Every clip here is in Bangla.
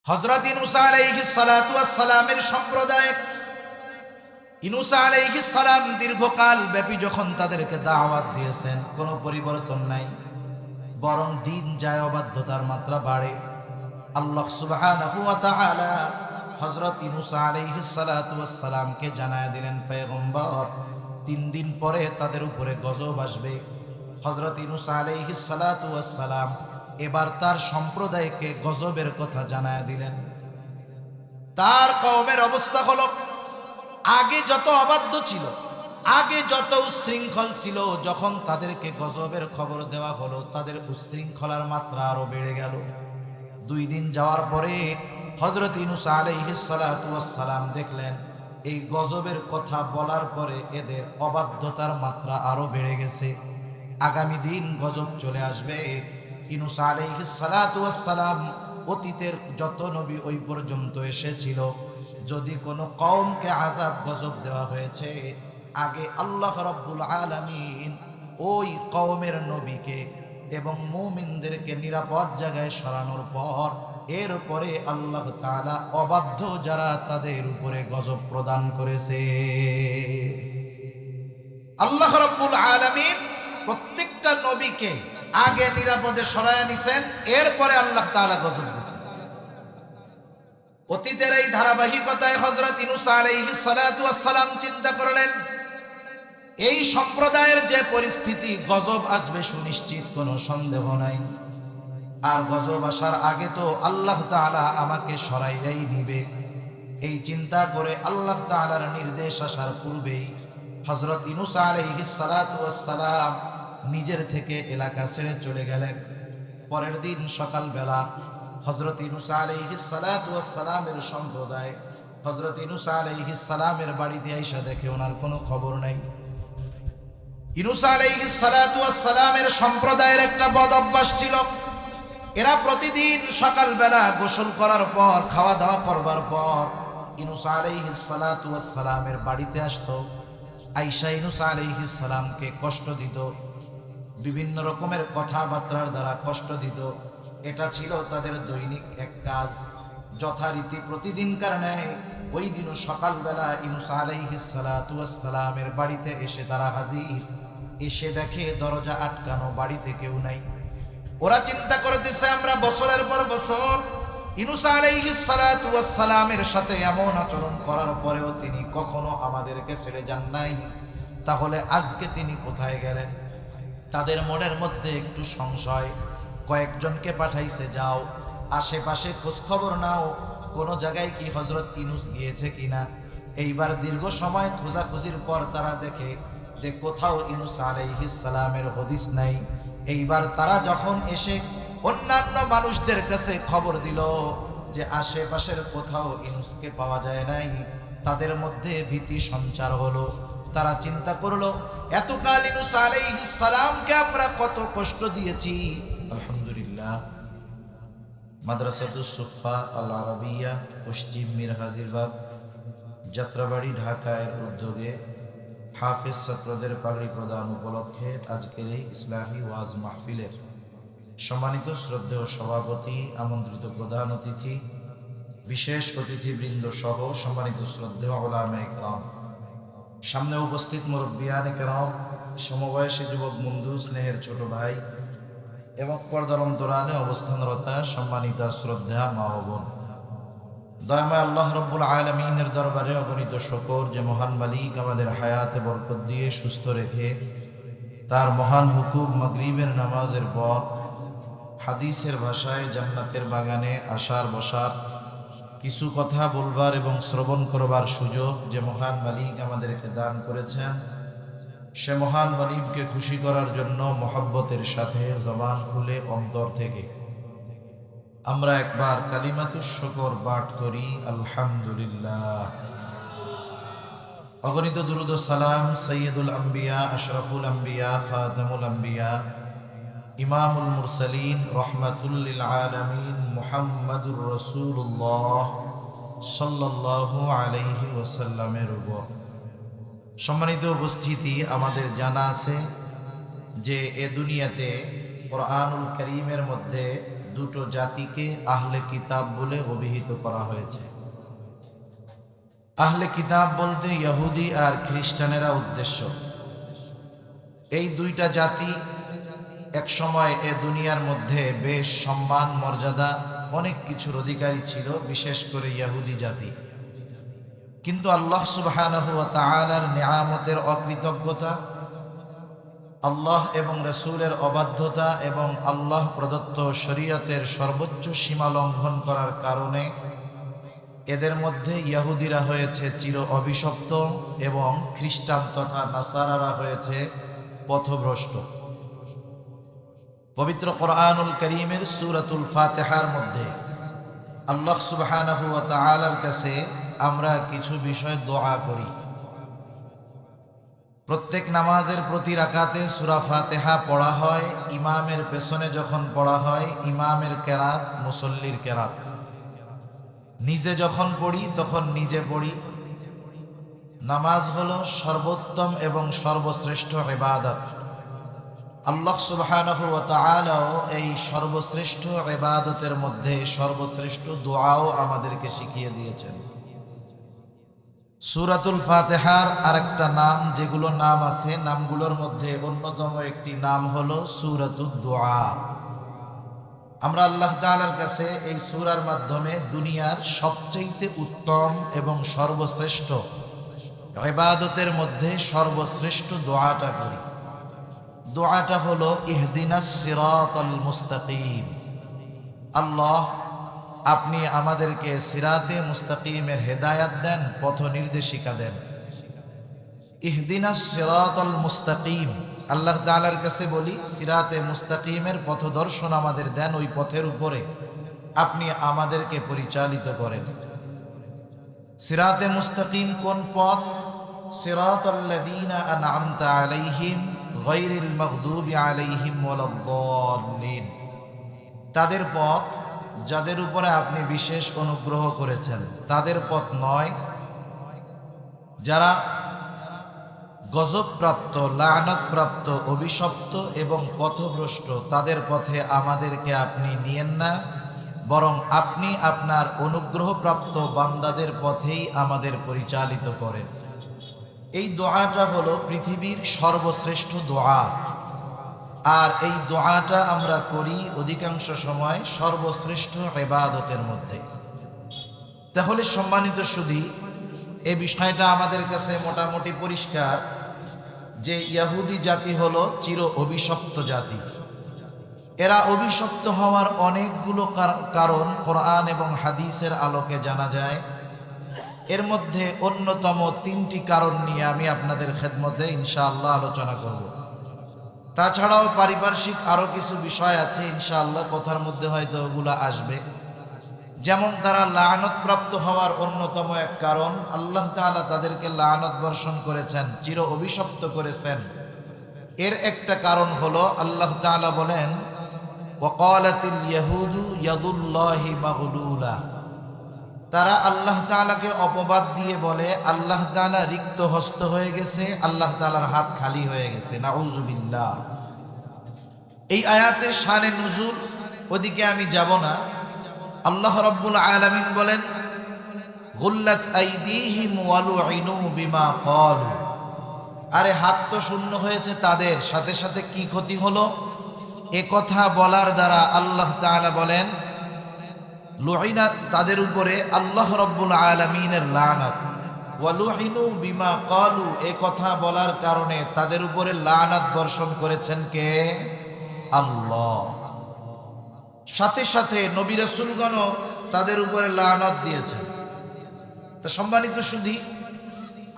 হযরত ইউনূস আলাইহিস সালাতু ওয়াস সালামের সম্প্রদায় ইউনূস আলাইহিস সালাম দীর্ঘকাল ব্যাপী যখন তাদেরকে দাওয়াত দিয়েছেন, কোনো পরিবর্তন নাই, বরং দিন যায়, অবাধ্যতার মাত্রা বাড়ে। আল্লাহ সুবহানাহু ওয়া তাআলা হযরত ইউনূস আলাইহিস সালাতু ওয়াস সালামকে জানায় দিলেন, পয়গম্বর 3 দিন পরে তাদের উপরে গজব আসবে। হযরত ইউনূস আলাইহিস সালাতু ওয়াস সালাম এবার তার সম্প্রদায়কে গজবের কথা জানায় দিলেন। তার কওমের অবস্থা হলো, আগে যত অবাধ্য ছিল, আগে যত উচ্ছৃঙ্খল ছিল, যখন তাদেরকে গজবের খবর দেওয়া হলো তাদের উচ্ছৃঙ্খলার মাত্রা আরো বেড়ে গেল। 2 দিন যাওয়ার পরে হযরত ইউনূস আলাইহিস সালাতু ওয়াস সালাম দেখলেন এই গজবের কথা বলার পরে এদের অবাধ্যতার মাত্রা আরো বেড়ে গেছে। আগামী দিন গজব চলে আসবে। ইউনূস আলাইহিস সালাতু ওয়াস সালাম অতীতের যত নবী ওই পর্যন্ত এসেছিল, যদি কোনো কওমকে আযাব গজব দেওয়া হয়েছে, আগে আল্লাহ রাব্বুল আলামিন ওই কওমের নবীকে এবং মুমিনদেরকে নিরাপদ জায়গায় সরানোর পর এরপরে আল্লাহ তাআলা অবাধ্য যারা তাদের উপরে গজব প্রদান করেছে। আল্লাহ রাব্বুল আলামিন প্রত্যেকটা নবীকে আগে নিরাপদে সরায় নিছেন, এরপরে আল্লাহ তাআলা গজব দিয়েছেন। অতীতের এই ধারাবাহিকতায় হযরত ইউনূস আলাইহিস সালাতু ওয়াস সালাম চিন্তা করলেন, এই সম্প্রদায়ের যে পরিস্থিতি, গজব আসবে সুনিশ্চিত, কোনো সন্দেহ নাই। আর গজব আসার আগে তো আল্লাহ তাআলা আমাকে সরাইয়াই নিবে। এই চিন্তা করে আল্লাহ তাআলার নির্দেশ আসার পূর্বেই হযরত ইউনূস আলাইহিস সালাতু ওয়াস সালাম নিজের থেকে এলাকা ছেড়ে চলে গেলেন। পরের দিন সকালবেলা হযরত ইউনূস আলাইহিস সালাতু ওয়াস সালামের সম্প্রদায় হযরত ইউনূস আলাইহিস সালামের বাড়িতে আইসা দেখে ওনার কোনো খবর নাই। ইউনূস আলাইহিস সালাতু ওয়াস সালামের সম্প্রদায়ের একটা বদ অভ্যাস ছিল, এরা প্রতিদিন সকালবেলা গোসল করার পর, খাওয়া দাওয়া করবার পর ইউনূস আলাইহিস সালাতু ওয়াস সালামের বাড়িতে আসতো। আয়েশা ইউনূস আলাইহিস সালামকে কষ্ট দিত, বিভিন্ন রকমের কথাবার্তার দ্বারা কষ্ট দিত। এটা ছিল তাদের দৈনিক এক কাজ। যথারীতি প্রতিদিনকার ন্যায় ওই দিনও সকালবেলা ইউনূস আলাইহিস সালাতু ওয়াস সালামের বাড়িতে এসে তারা হাজির। এসে দেখে দরজা আটকানো, বাড়িতে কেউ নাই। ওরা চিন্তা করতেছে, আমরা বছরের পর বছর ইউনূস আলাইহিস সালাতু ওয়াস সালামের সাথে এমন আচরণ করার পরেও তিনি কখনো আমাদেরকে ছেড়ে যান নাই, তাহলে আজকে তিনি কোথায় গেলেন? তাদের মনের মধ্যে একটু সংশয়। কয়েকজনকে পাঠাইছে, যাও আশেপাশে খোঁজ খবর নাও, কোনো জায়গায় কি হযরত ইউনূস গিয়েছে কিনা। এইবার দীর্ঘ সময় খোঁজাখুঁজির পর তারা দেখে যে কোথাও ইউনূস আলাইহিস সালামের হদিস নাই। এইবার তারা যখন এসে অন্যান্য মানুষদের কাছে খবর দিল যে আশেপাশের কোথাও ইউনূসকে পাওয়া যায় নাই, তাদের মধ্যে ভীতি সঞ্চার হলো। তারা চিন্তা করলো, এতকাল ইউনূস আলাইহিস সালামকে আমরা কত কষ্ট দিয়েছি। আলহামদুলিল্লাহ, মাদ্রাসাতুস সুফা আল আরাবিয়া, পশ্চিম মীর হাজিরবাগ, যাত্রাবাড়ি, ঢাকার উদ্যোগে হাফেজ ছাত্রদের পাগড়ি প্রদান উপলক্ষে আজকের এই ইসলামী ওয়াজ মাহফিলের সম্মানিত শ্রদ্ধেয় সভাপতি, আমন্ত্রিত প্রধান অতিথি, বিশেষ অতিথিবৃন্দ সহ সম্মানিত শ্রদ্ধেয় উলামায়ে কেরাম, সামনে উপস্থিত মুরব্বিয়ানে কেরাম, সমবয়সী যুবক বন্ধু, স্নেহের ছোট ভাই এবং পর্দার অন্তরালে অবস্থানরতা সম্মানিতা শ্রদ্ধা মা ও বোন, দয়াময় আল্লাহ রাব্বুল আলামিনের দরবারে অগণিত শুকর যে মহান মালিক আমাদের হায়াতে বরকত দিয়ে সুস্থ রেখে তার মহান হুকুম মাগরিবের নামাজের পর হাদিসের ভাষায় জান্নাতের বাগানে আসার বসার, কিছু কথা বলবার এবং শ্রবণ করবার সুযোগ যে মহান মালিক আমাদেরকে দান করেছেন, সে মহান মালিককে খুশি করার জন্য মহব্বতের সাথে জবান খুলে অন্তর থেকে আমরা একবার কালিমাতুশ শুকর পাঠ করি, আলহামদুলিল্লাহ। অগণিত দুরূদ ও সালাম সাইয়্যিদুল আম্বিয়া, আশরাফুল আম্বিয়া, খাতামুল আম্বিয়া, ইমামুল মুরসালিন, রাহমাতুল লিল আলামিন, মুহাম্মাদুর রাসূলুল্লাহ সাল্লাল্লাহু আলাইহি ওয়াসাল্লামের উপর। সম্মানিত উপস্থিতি, আমাদের জানা আছে যে এ দুনিয়াতে কোরআনুল কারীমের মধ্যে দুটো জাতিকে আহলে কিতাব বলে অভিহিত করা হয়েছে। আহলে কিতাব বলতে ইহুদি আর খ্রিস্টানেরা উদ্দেশ্য। এই দুইটা জাতি এক সময় এ দুনিয়ার মধ্যে বেশ সম্মান মর্যাদা অনেক কিছুর অধিকারী ছিল, বিশেষ করে ইহুদি জাতি। কিন্তু আল্লাহ সুবহানাহু ওয়া তাআলার নিয়ামতের অকৃতজ্ঞতা, আল্লাহ এবং রাসূলের অবাধ্যতা এবং আল্লাহ প্রদত্ত শরীয়তের সর্বোচ্চ সীমা লঙ্ঘন করার কারণে এদের মধ্যে ইহুদিরা হয়েছে চির অভিশপ্ত এবং খ্রিস্টান তথা নাসারারা হয়েছে পথভ্রষ্ট। পবিত্র কোরআনুল কারীমের সূরাতুল ফাতিহার মধ্যে আল্লাহ সুবহানাহু ওয়া তাআলার কাছে আমরা কিছু বিষয় দোয়া করি। প্রত্যেক নামাজের প্রতি রাকাতে সূরা ফাতিহা পড়া হয়। ইমামের পেছনে যখন পড়া হয়, ইমামের কেরাত মুসল্লির কেরাত। নিজে যখন পড়ি তখন নিজে পড়ি। নামাজ হলো সর্বোত্তম এবং সর্বশ্রেষ্ঠ ইবাদত। আল্লাহ সুবহানাহু ওয়া তাআলাও এই সর্বশ্রেষ্ঠ ইবাদতের মধ্যে সর্বশ্রেষ্ঠ দোয়াও আমাদেরকে শিখিয়ে দিয়েছেন। সূরাতুল ফাতিহার আরেকটা নাম, যেগুলো নাম আছে, নামগুলোর মধ্যে অন্যতম একটি নাম হলো সূরাতুদ দোয়া। আমরা আল্লাহ তাআলার কাছে এই সূরার মাধ্যমে দুনিয়ার সবচেয়ে উত্তম এবং সর্বশ্রেষ্ঠ ইবাদতের মধ্যে সর্বশ্রেষ্ঠ দোয়াটা করি। দোয়াটা হলো ইহদিনাস সিরাতাল মুস্তাকিম। আল্লাহ, আপনি আমাদেরকে সিরাতে মুস্তাকিমের হেদায়াত দেন, পথ নির্দেশিকা দেন। ইহদিনাস সিরাতাল মুস্তাকিম, আল্লাহ তাআলার কাছে বলি সিরাতে মুস্তাকিমের পথদর্শন আমাদের দেন, ওই পথের উপরে আপনি আমাদেরকে পরিচালিত করেন। সিরাতে মুস্তাকিম কোন পথ? সিরাতাল্লাযীনা আন'আমতা আলাইহিম গায়রিল মাগদুবি আলাইহিম ওয়ালাদ-দাল্লিন। তাদের পথ যাদের উপরে আপনি বিশেষ অনুগ্রহ করেছেন, তাদের পথ নয়। যারা গজবপ্রাপ্ত, লাআনতপ্রাপ্ত, অভিশপ্ত এবং পথভ্রষ্ট, তাদের পথে আমাদেরকে আপনি নিয়েন না, বরং আপনি আপনার অনুগ্রহপ্রাপ্ত বান্দাদের পথেই আমাদের পরিচালিত করেন। এই দোয়াটা হলো পৃথিবীর সর্বশ্রেষ্ঠ দোয়া, আর এই দোয়াটা আমরা করি অধিকাংশ সময় সর্বশ্রেষ্ঠ ইবাদতের মধ্যে। তাহলে সম্মানিত সুধী, এই বিষয়টা আমাদের কাছে মোটামুটি পরিষ্কার যে ইহুদি জাতি হলো চির অভিশপ্ত জাতি। এরা অভিশপ্ত হওয়ার অনেকগুলো কারণ কোরআন এবং হাদিসের আলোকে জানা যায়। এর মধ্যে অন্যতম 3টি কারণ নিয়ে আমি আপনাদের খেদমতে ইনশাআল্লাহ আলোচনা করব। তাছাড়াও পারিপার্শ্বিক আরও কিছু বিষয় আছে, ইনশাআল্লাহ কথার মধ্যে হয়তো ওগুলো আসবে। যেমন তারা লাআনতপ্রাপ্ত হওয়ার অন্যতম এক কারণ, আল্লাহ তাআলা তাদেরকে লাআনত বর্ষণ করেছেন, চির অভিশপ্ত করেছেন। এর একটা কারণ হলো আল্লাহ তাআলা বলেন, ওয়াকালাতিল ইয়াহুদু ইয়াদুল্লাহি মাগলুলা। তারা আল্লাহ তাআলাকে অপবাদ দিয়ে বলে আল্লাহ তাআলা রিক্ত হস্ত হয়ে গেছে, আল্লাহ তাআলার হাত খালি হয়ে গেছে। নাউযুবিল্লাহ। এই আয়াতের শানে নুজুল ওদিকে আমি যাব না। আল্লাহ রাব্বুল আলামিন বলেন, গুল্লাত আইদিহিম ওয়ালুইনু বিমা ক্বালু। আরে হাত তো শূন্য হয়েছে, তাদের সাথে সাথে কি ক্ষতি হলো? এ কথা বলার দ্বারা আল্লাহ তাআলা বলেন লুইনা, তাদের উপরে আল্লাহ রাব্বুল আলামিনের লানত। ওয়ালুইনু বিমা ক্বালু, এ কথা বলার কারণে তাদের উপরে লানত বর্ষণ করেছেন কে? আল্লাহ। সাথে সাথে নবী রাসূলগণও তাদের উপরে লানত দিয়েছেন। তা সম্মানিত সুধী,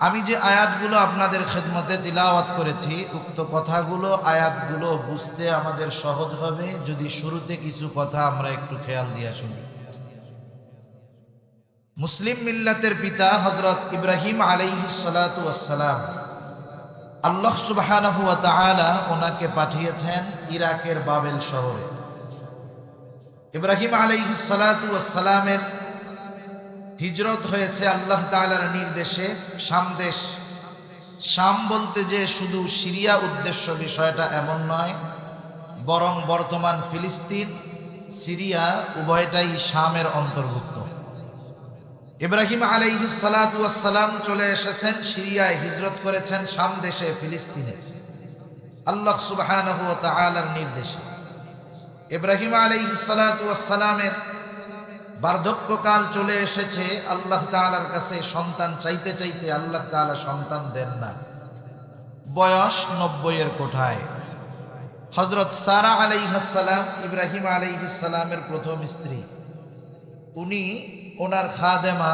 আমি যে আয়াতগুলো আপনাদের খেদমতে তিলাওয়াত করেছি, উক্ত কথাগুলো, আয়াতগুলো বুঝতে আমাদের সহজ হবে যদি শুরুতে কিছু কথা আমরা একটু খেয়াল দিয়ে শুনি। মুসলিম মিল্লাতের পিতা হযরত ইব্রাহিম আলাইহিস সালাতু ওয়াস সালাম, আল্লাহ সুবহানাহু ওয়া তাআলা ওনাকে পাঠিয়েছেন ইরাকের বাবেল শহরে। ইব্রাহিম আলাইহিস সালাতু ওয়াস সালামের হিজরত হয়েছে আল্লাহ তাআলার নির্দেশে শাম দেশ। শাম বলতে যে শুধু সিরিয়া উদ্দেশ্য বিষয়টা এমন নয়, বরং বর্তমান ফিলিস্তিন, সিরিয়া উভয়টাই শামের অন্তর্ভুক্ত। ইব্রাহিম আলাইহিস সালাতু ওয়াস সালাম চলে এসেছেন সিরিয়ায়, হিজরত করেছেন শাম দেশে, ফিলিস্তিনে, আল্লাহ সুবহানাহু ওয়া তাআলার নির্দেশে। ইব্রাহিম আলাইহিস সালাতু ওয়াস সালামের বার্ধক্যকাল চলে এসেছে। আল্লাহ তাআলার কাছে সন্তান চাইতে চাইতে আল্লাহ তাআলা সন্তান দেন না। বয়স 90-এর কোঠায়। হযরত সারা আলাইহিস সালাম ইব্রাহিম আলাইহিস সালামের প্রথম স্ত্রী, উনি ওনার খাদেমা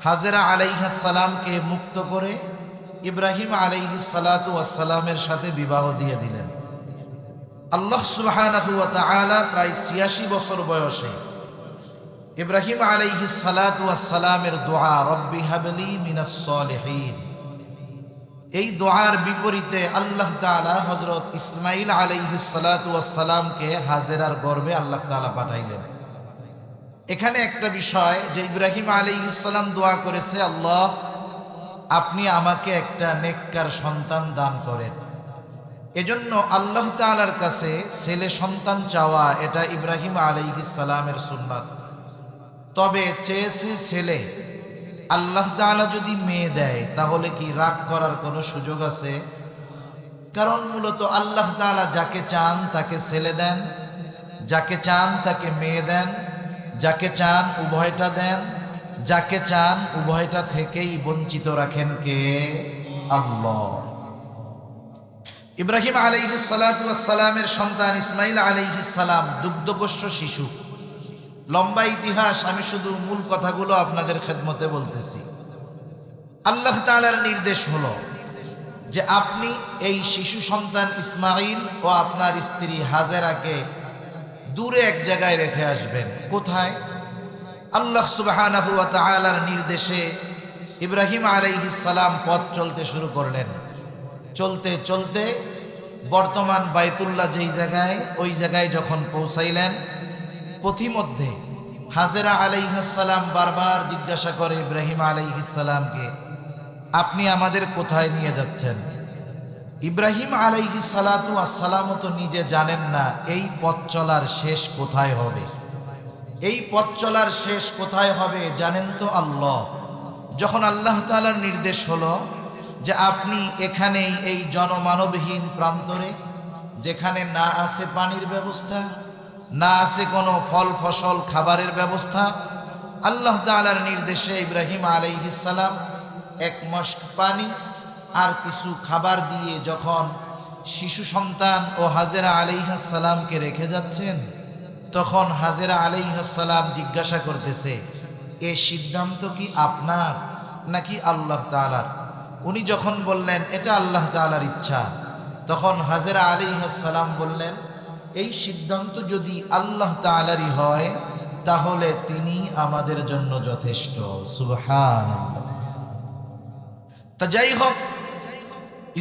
হাজেরা আলাইহিস সালামকে মুক্ত করে ইব্রাহিম আলাইহিস সালাতু ওয়াস সালামের সাথে বিবাহ দিয়ে দিলেন। আল্লাহ সুবহানাহু ওয়া তাআলা প্রায় ৮৬ বছর বয়সে ইব্রাহিম আলাইহিস সালাতু ওয়াস সালামের দোয়া, রব্বি হাবলি মিনাস সলিহিন, এই দোয়ার বিপরীতে আল্লাহ তাআলা হযরত ইসমাঈল আলাইহিস সালাতু ওয়াস সালামকে হাজেরার গর্ভে আল্লাহ তাআলা পাঠাইলেন। এখানে একটা বিষয় যে ইব্রাহিম আলাইহিস সালাম দোয়া করেছে, আল্লাহ আপনি আমাকে একটা নেককার সন্তান দান করেন। এজন্য আল্লাহ তাআলার কাছে ছেলে সন্তান চাওয়া এটা ইব্রাহিম আলাইহিস সালামের সুন্নাত। তবে চেয়েছে ছেলে, আল্লাহ তাআলা যদি মেয়ে দেয় তাহলে কি রাগ করার কোনো সুযোগ আছে? কারণ মূলত আল্লাহ তাআলা যাকে চান তাকে ছেলে দেন, যাকে চান তাকে মেয়ে দেন, যাকে চান উভয়টা দেন, যাকে চান উভয়টা থেকেই বঞ্চিত রাখেন কে? আল্লাহ। ইব্রাহিম আলাইহিস সালাতু ওয়াস সালামের সন্তান ইসমাঈল আলাইহিস সালাম দুগ্ধপোষ্য শিশু। লম্বা ইতিহাস, আমি শুধু মূল কথাগুলো আপনাদের খেদমতে বলতেছি। আল্লাহ তাআলার নির্দেশ হলো যে আপনি এই শিশু সন্তান ইসমাঈল ও আপনার স্ত্রী হাজেরাকে দূরে এক জায়গায় রেখে আসবেন। কোথায়? আল্লাহ সুবহানাহু ওয়া তাআলার নির্দেশে ইব্রাহিম আলাইহিস সালাম পথ চলতে শুরু করলেন। চলতে চলতে বর্তমান বাইতুল্লাহ যেই জায়গায়, ওই জায়গায় যখন পৌঁছাইলেন, পথিমধ্যে হাজেরা আলাইহিস সালাম বারবার জিজ্ঞাসা করে ইব্রাহিম আলাইহিস সালামকে, আপনি আমাদের কোথায় নিয়ে যাচ্ছেন? ইব্রাহিম আলাইহিস সালাতু ওয়াস সালাম তো নিজে জানেন না এই পথ চলার শেষ কোথায় হবে। এই পথ চলার শেষ কোথায় হবে জানেন তো আল্লাহ। যখন আল্লাহ তাআলার নির্দেশ হলো যে আপনি এখানেই এই জনমানবহীন প্রান্তরে, যেখানে না আছে পানির ব্যবস্থা, না আছে কোনো ফল ফসল খাবারের ব্যবস্থা, আল্লাহ তাআলার নির্দেশে ইব্রাহিম আলাইহিস সালাম এক মশক পানি আর কিছু খাবার দিয়ে যখন শিশু সন্তান ও হাজেরা আলাইহিস সালামকে রেখে যাচ্ছেন, তখন হাজেরা আলাইহিস সালাম জিজ্ঞাসা করতেছে, এ সিদ্ধান্ত কি আপনার নাকি আল্লাহ তাআলার? উনি যখন বললেন এটা আল্লাহ তাআলার ইচ্ছা, তখন হাজেরা আলাইহিস সালাম বললেন, এই সিদ্ধান্ত যদি আল্লাহ তাআলারই হয় তাহলে তিনি আমাদের জন্য যথেষ্ট। সুবহানাল্লাহ। তা যাই হোক,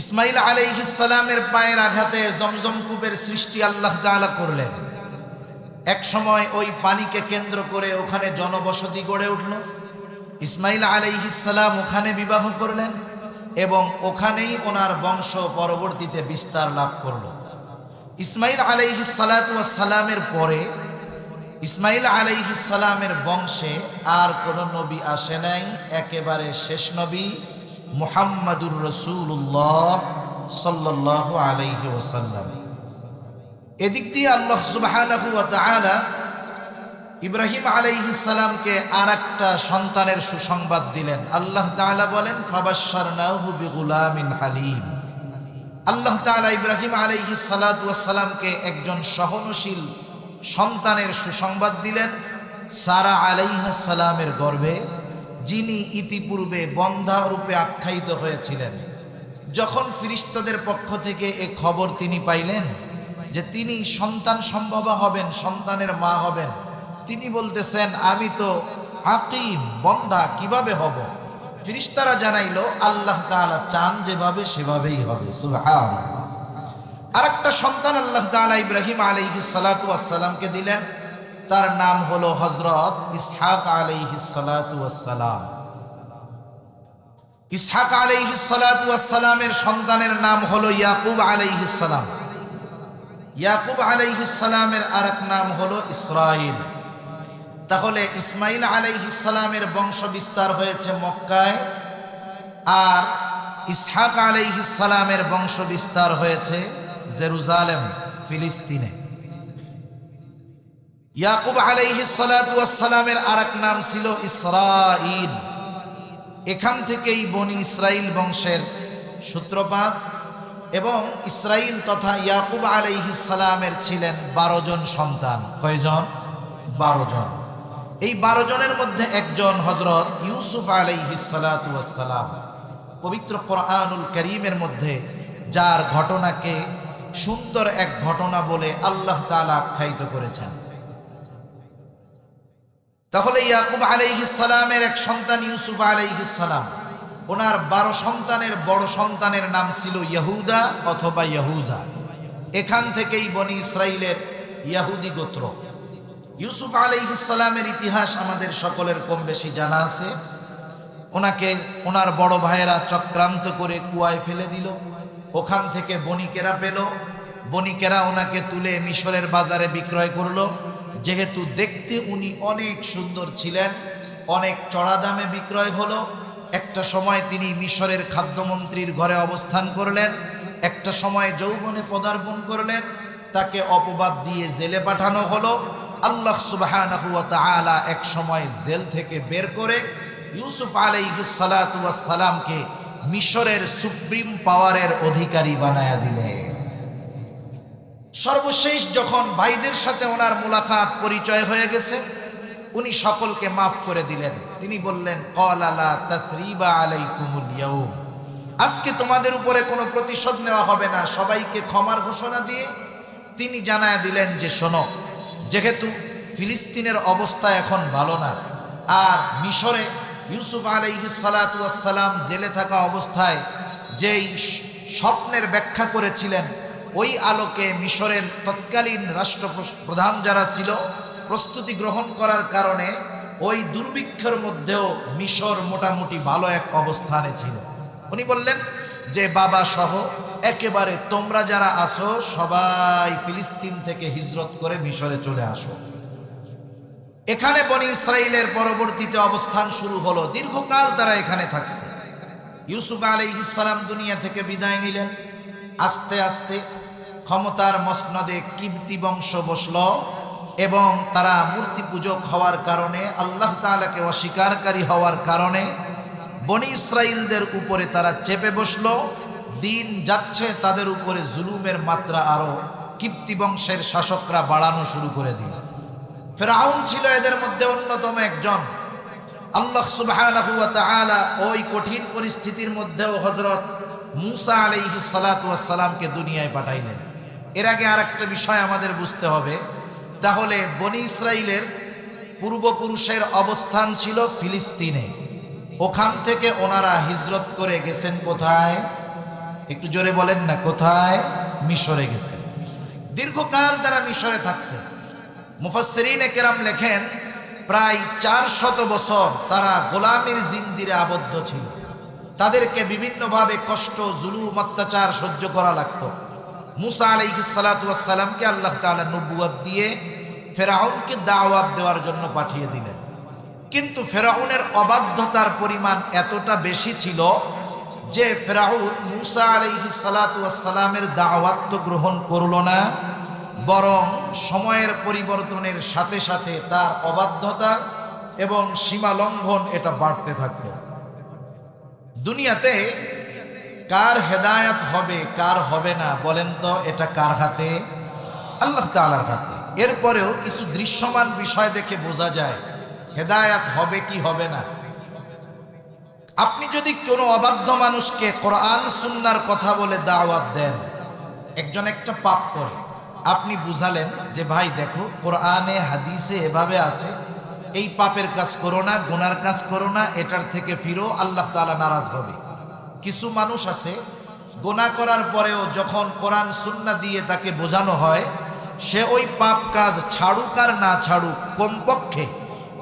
ইসমাঈল আলাইহিস সালামের পায়ের আঘাতে জমজম কূপের সৃষ্টি আল্লাহ তাআলা করলেন। এক সময় ওই পানিকে কেন্দ্র করে ওখানে জনবসতি গড়ে উঠল। ইসমাঈল আলাইহিস সালাম ওখানে বিবাহ করলেন এবং ওখানেই ওনার বংশ পরবর্তীতে বিস্তার লাভ করল। ইসমাঈল আলাইহিস সালাতু ওয়াস সালামের পরে ইসমাঈল আলাইহিস সালামের বংশে আর কোনো নবী আসে নাই। একেবারে শেষ নবী মুহাম্মাদুর রাসূলুল্লাহ সাল্লাল্লাহু আলাইহি ওয়াসাল্লাম। এদিক দিয়ে আল্লাহ সুবহানাহু ওয়া তাআলা ইব্রাহিম আলাইহিস সালামকে আরেকটা সন্তানের সুসংবাদ দিলেন। আল্লাহ তাআলা বলেন, ফাবাশশারনাহু বিগুলামিন হালিম। আল্লাহ তাআলা ইব্রাহিম আলাইহিস সালাতু ওয়াস সালামকে একজন সহনশীল সন্তানের সুসংবাদ দিলেন সারা আলাইহিস সালামের গর্ভে, যিনি ইতিপূর্বে বন্ধ্যা রূপে আখ্যায়িত হয়েছিলেন। যখন ফেরেশতাদের পক্ষ থেকে এ খবর তিনি পাইলেন যে তিনি সন্তান সম্ভবা হবেন, সন্তানের মা হবেন, তিনি বলতেছেন, আমি তো আকিম, বন্ধ্যা, কিভাবে হব? ফেরেশতারা জানাইলো আল্লাহ তাআলা চান যেভাবে সেভাবেই হবে। সুবহানাল্লাহ। আরেকটা সন্তান আল্লাহ তাআলা ইব্রাহিম আলাইহিস সালাতু ওয়াস সালামকে দিলেন, তার নাম হলো হযরত ইসহাক আলাইহিস সালাতু ওয়াস সালাম। ইসহাক আলাইহিস সালাতু ওয়াস সালামের সন্তানের নাম হলো ইয়াকুব আলাইহিস সালাম। ইয়াকুব আলাইহিস সালামের আরেক নাম হলো ইসরাইল। তাহলে ইসমাইল আলাইহিস সালামের বংশ বিস্তার হয়েছে মক্কায়, আর ইসহাক আলাইহিস সালামের বংশ বিস্তার হয়েছে জেরুজালেম, ফিলিস্তিনে। ইয়াকুব আলাইহিস সালাতু ওয়াস সালামের আরেক নাম ছিল ইসরাইল। এখান থেকেই বনি ইসরাইল বংশের সূত্রপাত। এবং ইসরাইল তথা ইয়াকুব আলাইহিস সালামের ছিলেন 12 জন সন্তান। কয়জন? 12 জন। এই 12 জনের মধ্যে একজন হযরত ইউসুফ আলাইহিস সালাতু ওয়াস সালাম। পবিত্র কোরআনুল কারীমের মধ্যে যার ঘটনাকে সুন্দর এক ঘটনা বলে আল্লাহ তাআলা আখ্যায়িত করেছেন। তাহলে ইয়াকুব আলাইহিস সালামের এক সন্তান ইউসুফ আলাইহিস সালাম, ওনার 12 সন্তানের বড় সন্তানের নাম ছিল ইহুদা অথবা ইহুজা। এখান থেকেই বনি ইসরাইলের ইহুদি গোত্র। ইউসুফ আলাইহিস সালামের ইতিহাস আমাদের সকলের কম বেশি জানা আছে। ওনাকে ওনার বড় ভাইয়েরা চক্রান্ত করে কুয়ায় ফেলে দিল। ওখান থেকে বণিকেরা পেল। বণিকেরা ওনাকে তুলে মিশরের বাজারে বিক্রয় করলো। যেহেতু দেখতে উনি অনেক সুন্দর ছিলেন, অনেক চড়া দামে বিক্রয় হলো। একটা সময় তিনি মিশরের খাদ্যমন্ত্রীর ঘরে অবস্থান করলেন। একটা সময় যৌবনে পদার্পণ করলেন। তাকে অপবাদ দিয়ে জেলে পাঠানো হলো। আল্লাহ সুবহানাহু ওয়া তাআলা এক সময় জেল থেকে বের করে ইউসুফ আলাইহিস সালাতু ওয়াস সালামকে মিশরের সুপ্রিম পাওয়ারের অধিকারী বানায়া দিলেন। সর্বশেষ যখন ভাইদের সাথে ওনার মুলাকাত পরিচয় হয়ে গেছে, উনি সকলকে মাফ করে দিলেন। তিনি বললেন, ক্বালা লা তাসরিবা আলাইকুমুল ইয়াউম, আজকে তোমাদের উপরে কোনো প্রতিশোধ নেওয়া হবে না। সবাইকে ক্ষমার ঘোষণা দিয়ে তিনি জানায় দিলেন যে শোনো, যেহেতু ফিলিস্তিনের অবস্থা এখন ভালো না, আর মিশরে ইউসুফ আলাইহিস সালাতু ওয়াস সালাম জেলে থাকা অবস্থায় যেই স্বপ্নের ব্যাখ্যা করেছিলেন, ওই আলোকে মিশরের তৎকালীন রাষ্ট্রপ্রধান যারা ছিল প্রস্তুতি গ্রহণ করার কারণে ওই দুর্ভিক্ষের মধ্যেও মিশর মোটামুটি ভালো এক অবস্থানে ছিল। উনি বললেন যে বাবা সহ একেবারে তোমরা যারা আসো সবাই ফিলিস্তিন থেকে হিজরত করে মিশরে চলে আসো। এখানে বনি ইসরাইলের পরবর্তীতে অবস্থান শুরু হলো। দীর্ঘকাল তারা এখানে থাকছে। ইউসুফ আলাইহিস সালাম দুনিয়া থেকে বিদায় নিলেন। আস্তে আস্তে ক্ষমতার মসনদে কিবতি বংশ বসল এবং তারা মূর্তি পূজক হওয়ার কারণে, আল্লাহ তাআলাকে অস্বীকারী হওয়ার কারণে বনি ইসরাইলদের উপরে তারা চেপে বসল। দিন যাচ্ছে তাদের উপরে জুলুমের মাত্রা আরো কিবতি বংশের শাসকরা বাড়ানো শুরু করে দিল। ফিরআউন ছিল এদের মধ্যে অন্যতম একজন। আল্লাহ সুবহানাহু ওয়া তাআলা ওই কঠিন পরিস্থিতির মধ্যেও হযরত মূসা আলাইহিস সালাতু ওয়াস সালামকে দুনিয়ায় পাঠাইলেন। এর আগে আরেকটা বিষয় আমাদের বুঝতে হবে। তাহলে বনি ইসরাইলের পূর্বপুরুষের অবস্থান ছিল ফিলিস্তিনে। ওখান থেকে ওনারা হিজরত করে গেছেন কোথায়? একটু জোরে বলেন না, কোথায়? মিশরে গেছেন। দীর্ঘকাল তারা মিশরে থাকছে। মুফাসসিরিনে কেরাম লেখেন প্রায় 400 বছর তারা গোলামির জিনজিরে আবদ্ধ ছিল। তাদেরকে বিভিন্নভাবে কষ্ট, জুলুম, অত্যাচার সহ্য করা লাগতো। মূসা আলাইহিস সালাতু ওয়াস সালামকে আল্লাহ তাআলা নবুয়ত দিয়ে ফিরআউনকে দাওয়াত দেওয়ার জন্য পাঠিয়ে দিলেন। কিন্তু ফিরআউনের অবাধ্যতার পরিমাণ এতটা বেশি ছিল যে ফিরআউন মূসা আলাইহিস সালাতু ওয়াস সালামের দাওয়াত তো গ্রহণ করল না, বরং সময়ের পরিবর্তনের সাথে সাথে তার অবাধ্যতা এবং সীমা লঙ্ঘন এটা বাড়তে থাকলো। দুনিয়াতে কার হেদায়েত হবে কার হবে না বলেন তো, এটা কার হাতে? আল্লাহ তাআলার হাতে। এরপরেও কিছু দৃশ্যমান বিষয় দেখে বোঝা যায় হেদায়েত হবে কি হবে না। আপনি যদি কোনো অবাধ্য মানুষকে কোরআন সুন্নাহর কথা বলে দাওয়াত দেন, একজন একটা পাপ করে, আপনি বুঝালেন যে ভাই দেখো কোরআনে হাদিসে এভাবে আছে, এই পাপের কাজ করো না, গুনার কাজ করো না, এটার থেকে ফিরো, আল্লাহ তাআলা নারাজ হবে। কিছু মানুষ আছে গুনাহ করার পরেও যখন কোরআন সুন্নাহ দিয়ে তাকে বোঝানো হয়, সে ওই পাপ কাজ ছাড়ুক আর না ছাড়ুক, কমপক্ষে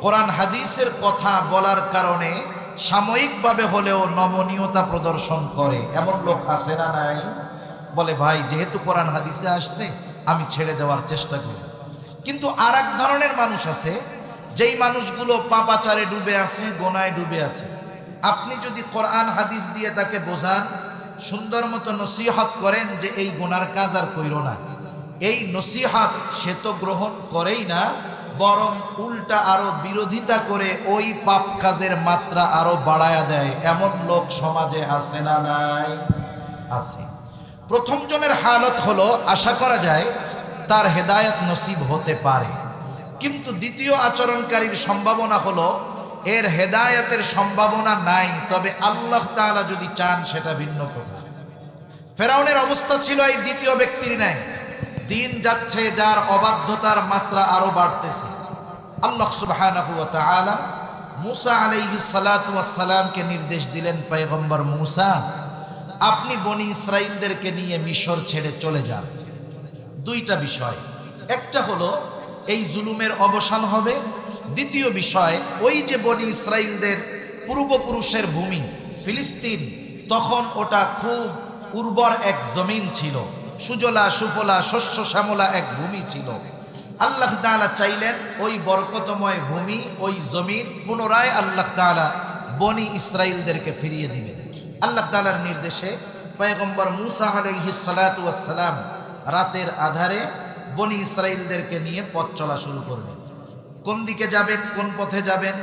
কোরআন হাদিসের কথা বলার কারণে সাময়িকভাবে হলেও নমনীয়তা প্রদর্শন করে। এমন লোক আছে না নাই? বলে ভাই যেহেতু কোরআন হাদিসে আসছে আমি ছেড়ে দেওয়ার চেষ্টা করি। কিন্তু আর এক ধরনের মানুষ আছে, যেই মানুষগুলো পাপাচারে ডুবে আছে, গোনায় ডুবে আছে। আপনি যদি কোরআন হাদিস দিয়ে তাকে বোঝান, সুন্দর মতো নসিহত করেন যে এই গুনার কাজ আর কইরো না, এই নসিহত সে তো গ্রহণ করেই না, বরং উল্টা আরো বিরোধিতা করে ওই পাপ কাজের মাত্রা আরো বাড়ায়া দেয়। এমন লোক সমাজে আছে না নাই? আছে। প্রথম জনের হালত হলো, আশা করা যায় তার হেদায়েত নসিব হতে পারে, কিন্তু দ্বিতীয় আচরণকারীর সম্ভাবনা হলো এর হেদায়েতের সম্ভাবনা নাই, তবে আল্লাহ তাআলা যদি চান সেটা ভিন্ন কথা। ফেরাউনের অবস্থা ছিল এই দ্বিতীয় ব্যক্তির ন্যায়। দিন যাচ্ছে, যার অবাধ্যতার মাত্রা আরো বাড়তেছে। আল্লাহ সুবহানাহু ওয়া তাআলা মূসা আলাইহিস সালাতু ওয়াস সালামকে নির্দেশ দিলেন, পয়গম্বর মূসা, আপনি বনি ইসরাইলদেরকে নিয়ে মিশর ছেড়ে চলে যান। দুইটা বিষয়, একটা হলো এই জুলুমের অবসান হবে, দ্বিতীয় বিষয় ওই যে বনি ইসরাইলদের পূর্বপুরুষের ভূমি ফিলিস্তিন, তখন ওটা খুব উর্বর এক জমিন ছিল, সুজলা সুফলা শস্য শ্যামলা এক ভূমি ছিল। আল্লাহ তাআলা চাইলেন ওই বরকতময় ভূমি, ওই জমিন পুনরায় আল্লাহ তাআলা বনি ইসরাইলদেরকে ফিরিয়ে দিবেন। আল্লাহ তাআলার নির্দেশে পয়গম্বর মূসা আলাইহিস সালাতু ওয়াস সালাম রাতের আধারে বনি ইসরাইলদেরকে নিয়ে পথ চলা শুরু করলেন। কোন দিকে যাবেন, কোন পথে যাবেন,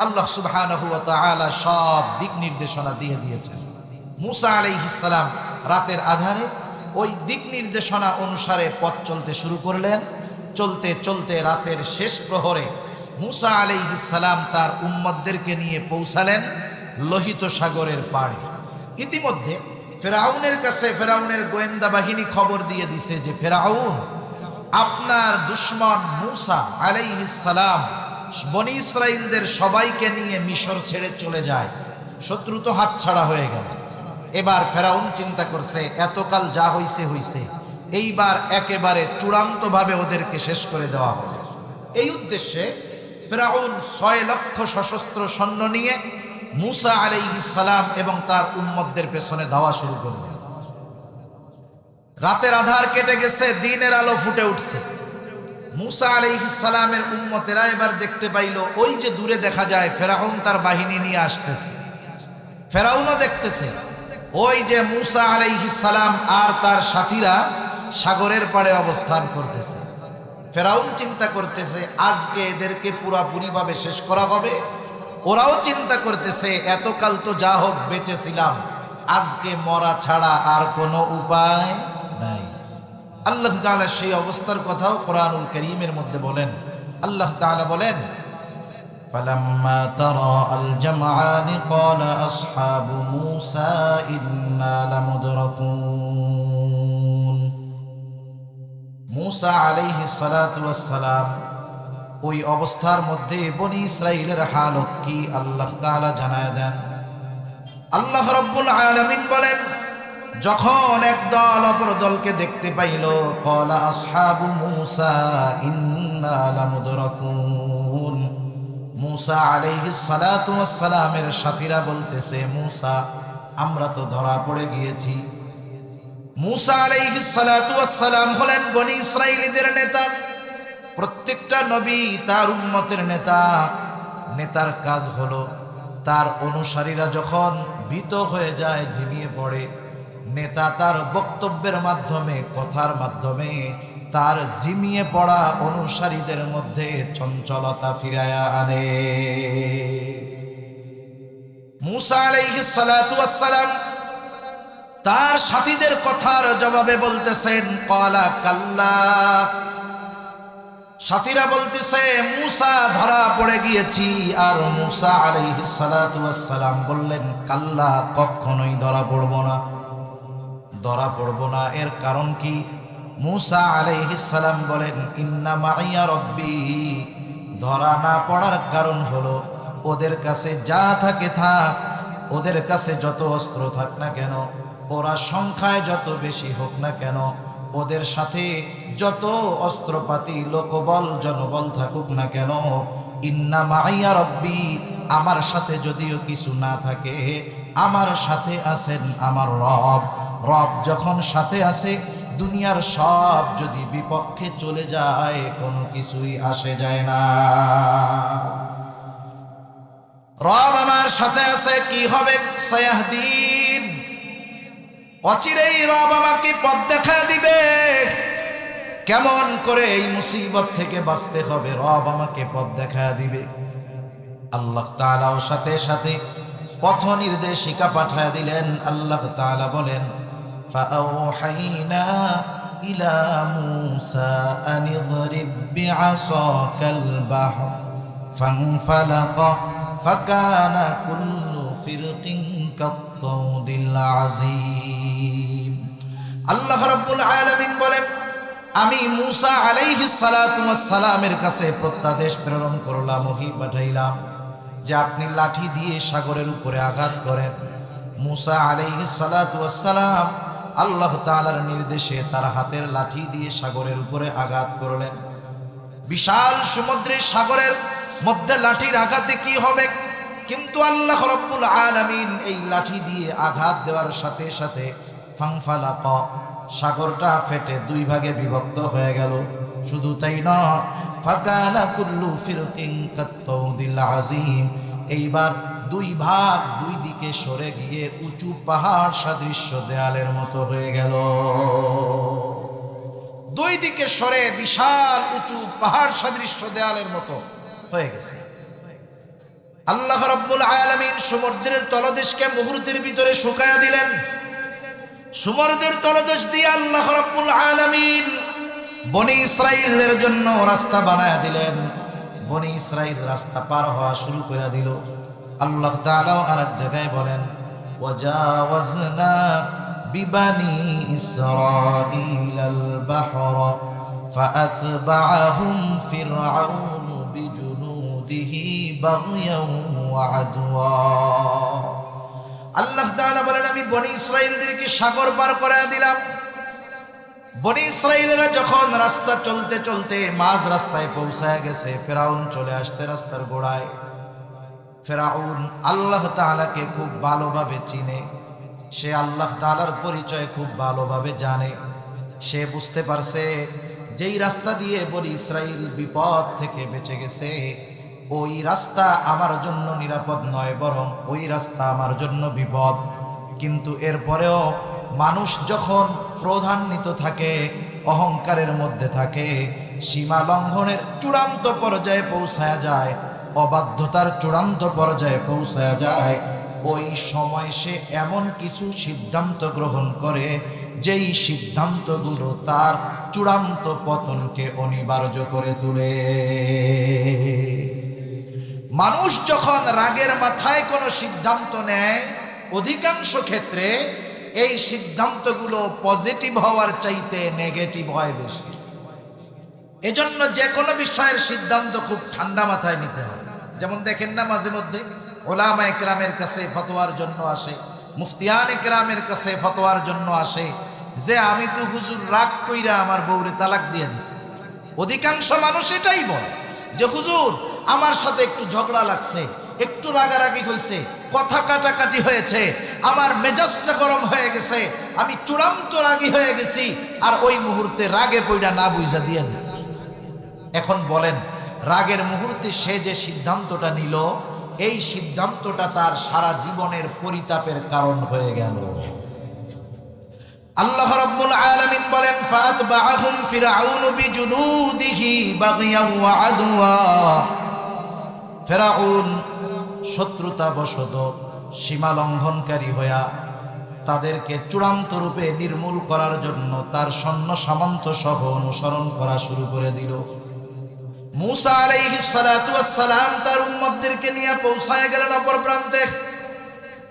আল্লাহ সুবহানাহু ওয়া তাআলা সব দিক নির্দেশনা দিয়ে দিয়েছেন। মূসা আলাইহিস সালাম রাতের আধারে ওই দিক নির্দেশনা অনুসারে পথ চলতে শুরু করলেন। চলতে চলতে রাতের শেষ প্রহরে মূসা আলাইহিস সালাম তার উম্মতদেরকে নিয়ে পৌঁছালেন লোহিত সাগরের পাড়ে। ইতিমধ্যে ফেরাউনের কাছে ফেরাউনের গোয়েন্দা বাহিনী খবর দিয়ে দিছে যে ফেরাউন, আপনার দুশমন মূসা আলাইহিস সালাম বনি ইসরাইলদের সবাইকে নিয়ে মিশর ছেড়ে চলে যায়। শত্রু তো হাতছাড়া হয়ে গেল। এবার ফেরাউন চিন্তা করছে, এতকাল যা হইছে হইছে, এইবার একেবারে চূড়ান্তভাবে ওদেরকে শেষ করে দেওয়া হবে। এই উদ্দেশ্যে ফেরাউন 6 লক্ষ সশস্ত্র সৈন্য নিয়ে মূসা আলাইহিস সালাম এবং তার উম্মতদের পেছনে ধাওয়া শুরু করলেন। রাতের আধার কেটে গেছে, দিনের আলো ফুটে উঠছে। মূসা আলাইহিস সালামের উম্মতেরা এবার দেখতে পাইল, ওই যে দূরে দেখা যায় ফেরাউন তার বাহিনী নিয়ে আসতেছে। ফেরাউনও দেখতেছে ওই যে মূসা আলাইহিস সালাম আর তার সাথীরা সাগরের পাড়ে অবস্থান করতেছে। ফেরাউন চিন্তা করতেছে আজকে এদেরকে পুরাপুরিভাবে শেষ করা হবে। ওরাও চিন্তা করতেছে এতকাল তো যা হোক বেঁচেছিলাম, আজকে মরা ছাড়া আর কোনো উপায় নাই। আল্লাহ তাআলা সেই অবস্থার কথাও কোরআনুল কারীমের মধ্যে বলেন। আল্লাহ তাআলা বলেন, فلما تراءى الجمعان قال أصحاب موسى إنا لمدركون। মূসা আলাইহিস সালাতু ওয়াস সালাম ওই অবস্থার মধ্যে বনি ইসরাইলের হালত কি আল্লাহ তাআলা জানায় দেন। আল্লাহ রাব্বুল আলামিন বলেন, যখন এক দল অপর দলকে দেখতে পাইল, ক্বালা আসহাবু মূসা ইন্না লামুদরাকুন। মূসা আলাইহিস সালাতু ওয়াস সালামের সাথীরা বলতেছে, মূসা আমরা তো ধরা পড়ে গিয়েছি। মূসা আলাইহিস সালাতু ওয়াস সালাম হলেন বনি ইসরাইলীদের নেতা। প্রত্যেকটা নবী তার উম্মতের নেতা। নেতার কাজ হলো তার অনুসারীরা যখন ভীত হয়ে যায়, ঝিমিয়ে পড়ে, নেতা তার বক্তব্যের মাধ্যমে, কথার মাধ্যমে তার ঝিমিয়ে পড়া অনুসারীদের মধ্যে চঞ্চলতা ফিরায়া আনে। মূসা আলাইহিস সালাতু ওয়াস সালাম তার সাথীদের কথার জবাবে বলতেছেন, ক্বালা কাল্লা। সাথীরা বলতেছে মূসা ধরা পড়ে গিয়েছি, আর মূসা আলাইহিস সালাতু ওয়াস সালাম বললেন, কাল্লা, কখনোই ধরা পড়ব না, ধরা পড়ব না। এর কারণ কি? মূসা আলাইহিস সালাম বলেন, ইন্না মাইয়া রব্বি। ধরা না পড়ার কারণ হলো ওদের কাছে যা থাকে থাক, ওদের কাছে যত অস্ত্র থাক না কেন, ওরা সংখ্যায় যত বেশি হোক না কেন, ওদের সাথে যত অস্ত্রপাতি, লোকবল, জনবল থাকুক না কেন, ইন্না মাইয়া রব্বি, আমার সাথে যদিও কিছু না থাকে, আমার সাথে আছেন আমার রব। রব যখন সাথে আছে, দুনিয়ার সব যদি বিপক্ষে চলে যায় কোনো কিছুই আসে যায় না। রব আমার সাথে আছে, কি হবে? সায়াহদিন, অচিরেই রব আমাকে পথ দেখা দিবে। কেমন করে এই মুসিবত থেকে বাঁচতে হবে রব আমাকে পথ দেখা দিবে। আল্লাহ তাআলাও সাথে সাথে পথ নির্দেশিকা পাঠিয়ে দিলেন। আল্লাহ তাআলা বলেন, ফাআওহাইনা ইলা মূসা আন ইদরিব বিআসাকাল বাহর ফানফালাকা ফাকানা কুল্লু ফিরকিন কাত-তাউদিল আযীম। আল্লাহ রাব্বুল আলামিন বলেন, আমি মূসা আলাইহিস সালাতু ওয়াস সালামের কাছে প্রত্যাদেশ প্রেরণ করলাম, ওহী পাঠাইলাম যে আপনি লাঠি দিয়ে সাগরের উপরে আঘাত করেন। মূসা আলাইহিস সালাতু ওয়াস সালাম আল্লাহ তাআলার নির্দেশে তার হাতের লাঠি দিয়ে সাগরের উপরে আঘাত করলেন। বিশাল সমুদ্রের সাগরের মধ্যে লাঠির আঘাতে কি হবে? কিন্তু আল্লাহ রাব্বুল আলামিন এই লাঠি দিয়ে আঘাত দেওয়ার সাথে সাথে ফানফালাকা, সাগরটা ফেটে দুই ভাগে বিভক্ত হয়ে গেল। শুধু তাই নয়, ফাকানা কুল্লু ফিরকিন কাত-তাউদিল আযীম, এইবার দুই ভাগ দুই দিকে সরে গিয়ে উঁচু পাহাড় সাদৃশ্য দেয়ালের মতো হয়ে গেল। দুই দিকে সরে বিশাল উঁচু পাহাড় সাদৃশ্য দেয়ালের মতো হয়ে গেছে। আল্লাহ রাব্বুল আলামিন সমুদ্রের তলদেশকে মুহূর্তের ভিতরে শুকায়া দিলেন। সমুদ্রের তলদেশ দিয়ে আল্লাহ রাব্বুল আলামিন বনি ইসরাইলের জন্য রাস্তা বানায়া দিলেন। বনি ইসরাইল রাস্তা পার হওয়া শুরু করে দিল। আল্লাহ তাআলা আরেক জায়গায় বলেন, ওয়াজাওয়াজনা বিবানি ইসরাঈলাল বাহরা ফাআতবাআহুম ফিরআউন বিজুনুদিহি বাগয়াও ওয়া আদওয়া। আল্লাহ তাআলা বলেন, আমি বনি ইসরাইলদেরকে সাগর পার করে দিলাম। বনি ইসরাইলরা যখন রাস্তা চলতে চলতে মাঝ রাস্তায় পৌঁছায় গেছে, ফিরআউন চলে আসছে রাস্তার গোড়ায়। ফিরআউন আল্লাহ তাআলাকে খুব ভালোভাবে চিনে, সে আল্লাহ তাআলার পরিচয় খুব ভালোভাবে জানে। সে বুঝতে পারছে যেই রাস্তা দিয়ে বনি ইসরাইল বিপদ থেকে বেঁচে গেছে, ওই রাস্তা আমার জন্য নিরাপদ নয়, বরং ওই রাস্তা আমার জন্য বিপদ। কিন্তু এরপরেও মানুষ যখন ক্রোধান্বিত থাকে, অহংকারের মধ্যে থাকে, সীমা লঙ্ঘনের চূড়ান্ত পর্যায়ে পৌঁছায়া যায়, অবাধ্যতার চূড়ান্ত পর্যায়ে পৌঁছায়া যায়, ওই সময় সে এমন কিছু সিদ্ধান্ত গ্রহণ করে যেই সিদ্ধান্তগুলো তার চূড়ান্ত পতনকে অনিবার্য করে তোলে। মানুষ যখন রাগের মাথায় কোনো সিদ্ধান্ত নেয়, অধিকাংশ ক্ষেত্রে এই সিদ্ধান্তগুলো পজিটিভ হওয়ার চাইতে নেগেটিভ হয় বেশি। এজন্য যে কোনো বিষয়ের সিদ্ধান্ত খুব ঠান্ডা মাথায় নিতে হয়। যেমন দেখেন না, মাঝে মধ্যে ওলামা একরামের কাছে ফতোয়ার জন্য আসে, মুফতিয়ান একরামের কাছে ফতোয়ার জন্য আসে যে আমি তো হুজুর রাগ কইরা আমার বউরে তালাক দিয়ে দিছি। অধিকাংশ মানুষ এটাই বলে যে হুজুর আমার সাথে একটু ঝগড়া লাগছে, একটু রাগারাগি হয়েছে, কথা কাটাকাটি হয়েছে, আমার মেজাজটা গরম হয়ে গেছে, আমি চূড়ান্ত রাগী হয়ে গেছি, আর ওই মুহূর্তে রাগে পইড়া না বুঝা দিয়ে দিছি। এখন বলেন, রাগের মুহূর্তে সে যে সিদ্ধান্তটা নিল, এই সিদ্ধান্তটা তার সারা জীবনের পরিতাপের কারণ হয়ে গেল। আল্লাহ রাব্বুল আলামিন বলেন, ফাআতবাআহুম ফিরআউন বিজুনুদিহি বাগয়াও ওয়া আদওয়া। ফিরআউন শত্রুতাবশত সীমা লঙ্ঘনকারী হইয়া তাদেরকে চূড়ান্ত রূপে নির্মূল করার জন্য তার সৈন্য সামন্ত সহ অনুসরণ করা শুরু করে দিল। মূসা আলাইহিস সালাতু ওয়াস সালাম তার উম্মতদেরকে নিয়ে পৌঁছায় গেলেন অপর প্রান্তে।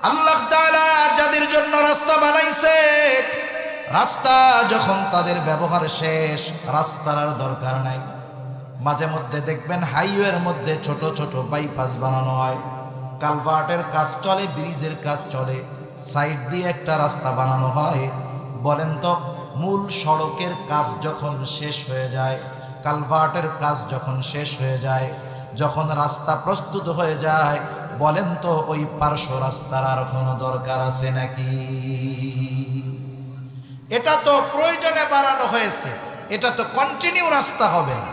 আল্লাহ তাআলা যাদের জন্য রাস্তা বানাইছে, রাস্তা যখন তাদের ব্যবহার শেষ, রাস্তার আর দরকার নাই। মাঝে মধ্যে দেখবেন হাইওয়ের মধ্যে ছোট ছোট বাইপাস বানানো হয়, কালভার্টের কাজ চলে, ব্রিজের কাজ চলে, সাইড দিয়ে একটা রাস্তা বানানো হয়। বলেন তো, মূল সড়কের কাজ যখন শেষ হয়ে যায়, কালভার্টের কাজ যখন শেষ হয়ে যায়, যখন রাস্তা প্রস্তুত হয়ে যায়, বলেন তো ওই পার্শ্ব রাস্তার আর কোনো দরকার আছে নাকি? এটা তো প্রয়োজনে বানানো হয়েছে, এটা তো কন্টিনিউ রাস্তা হবে না।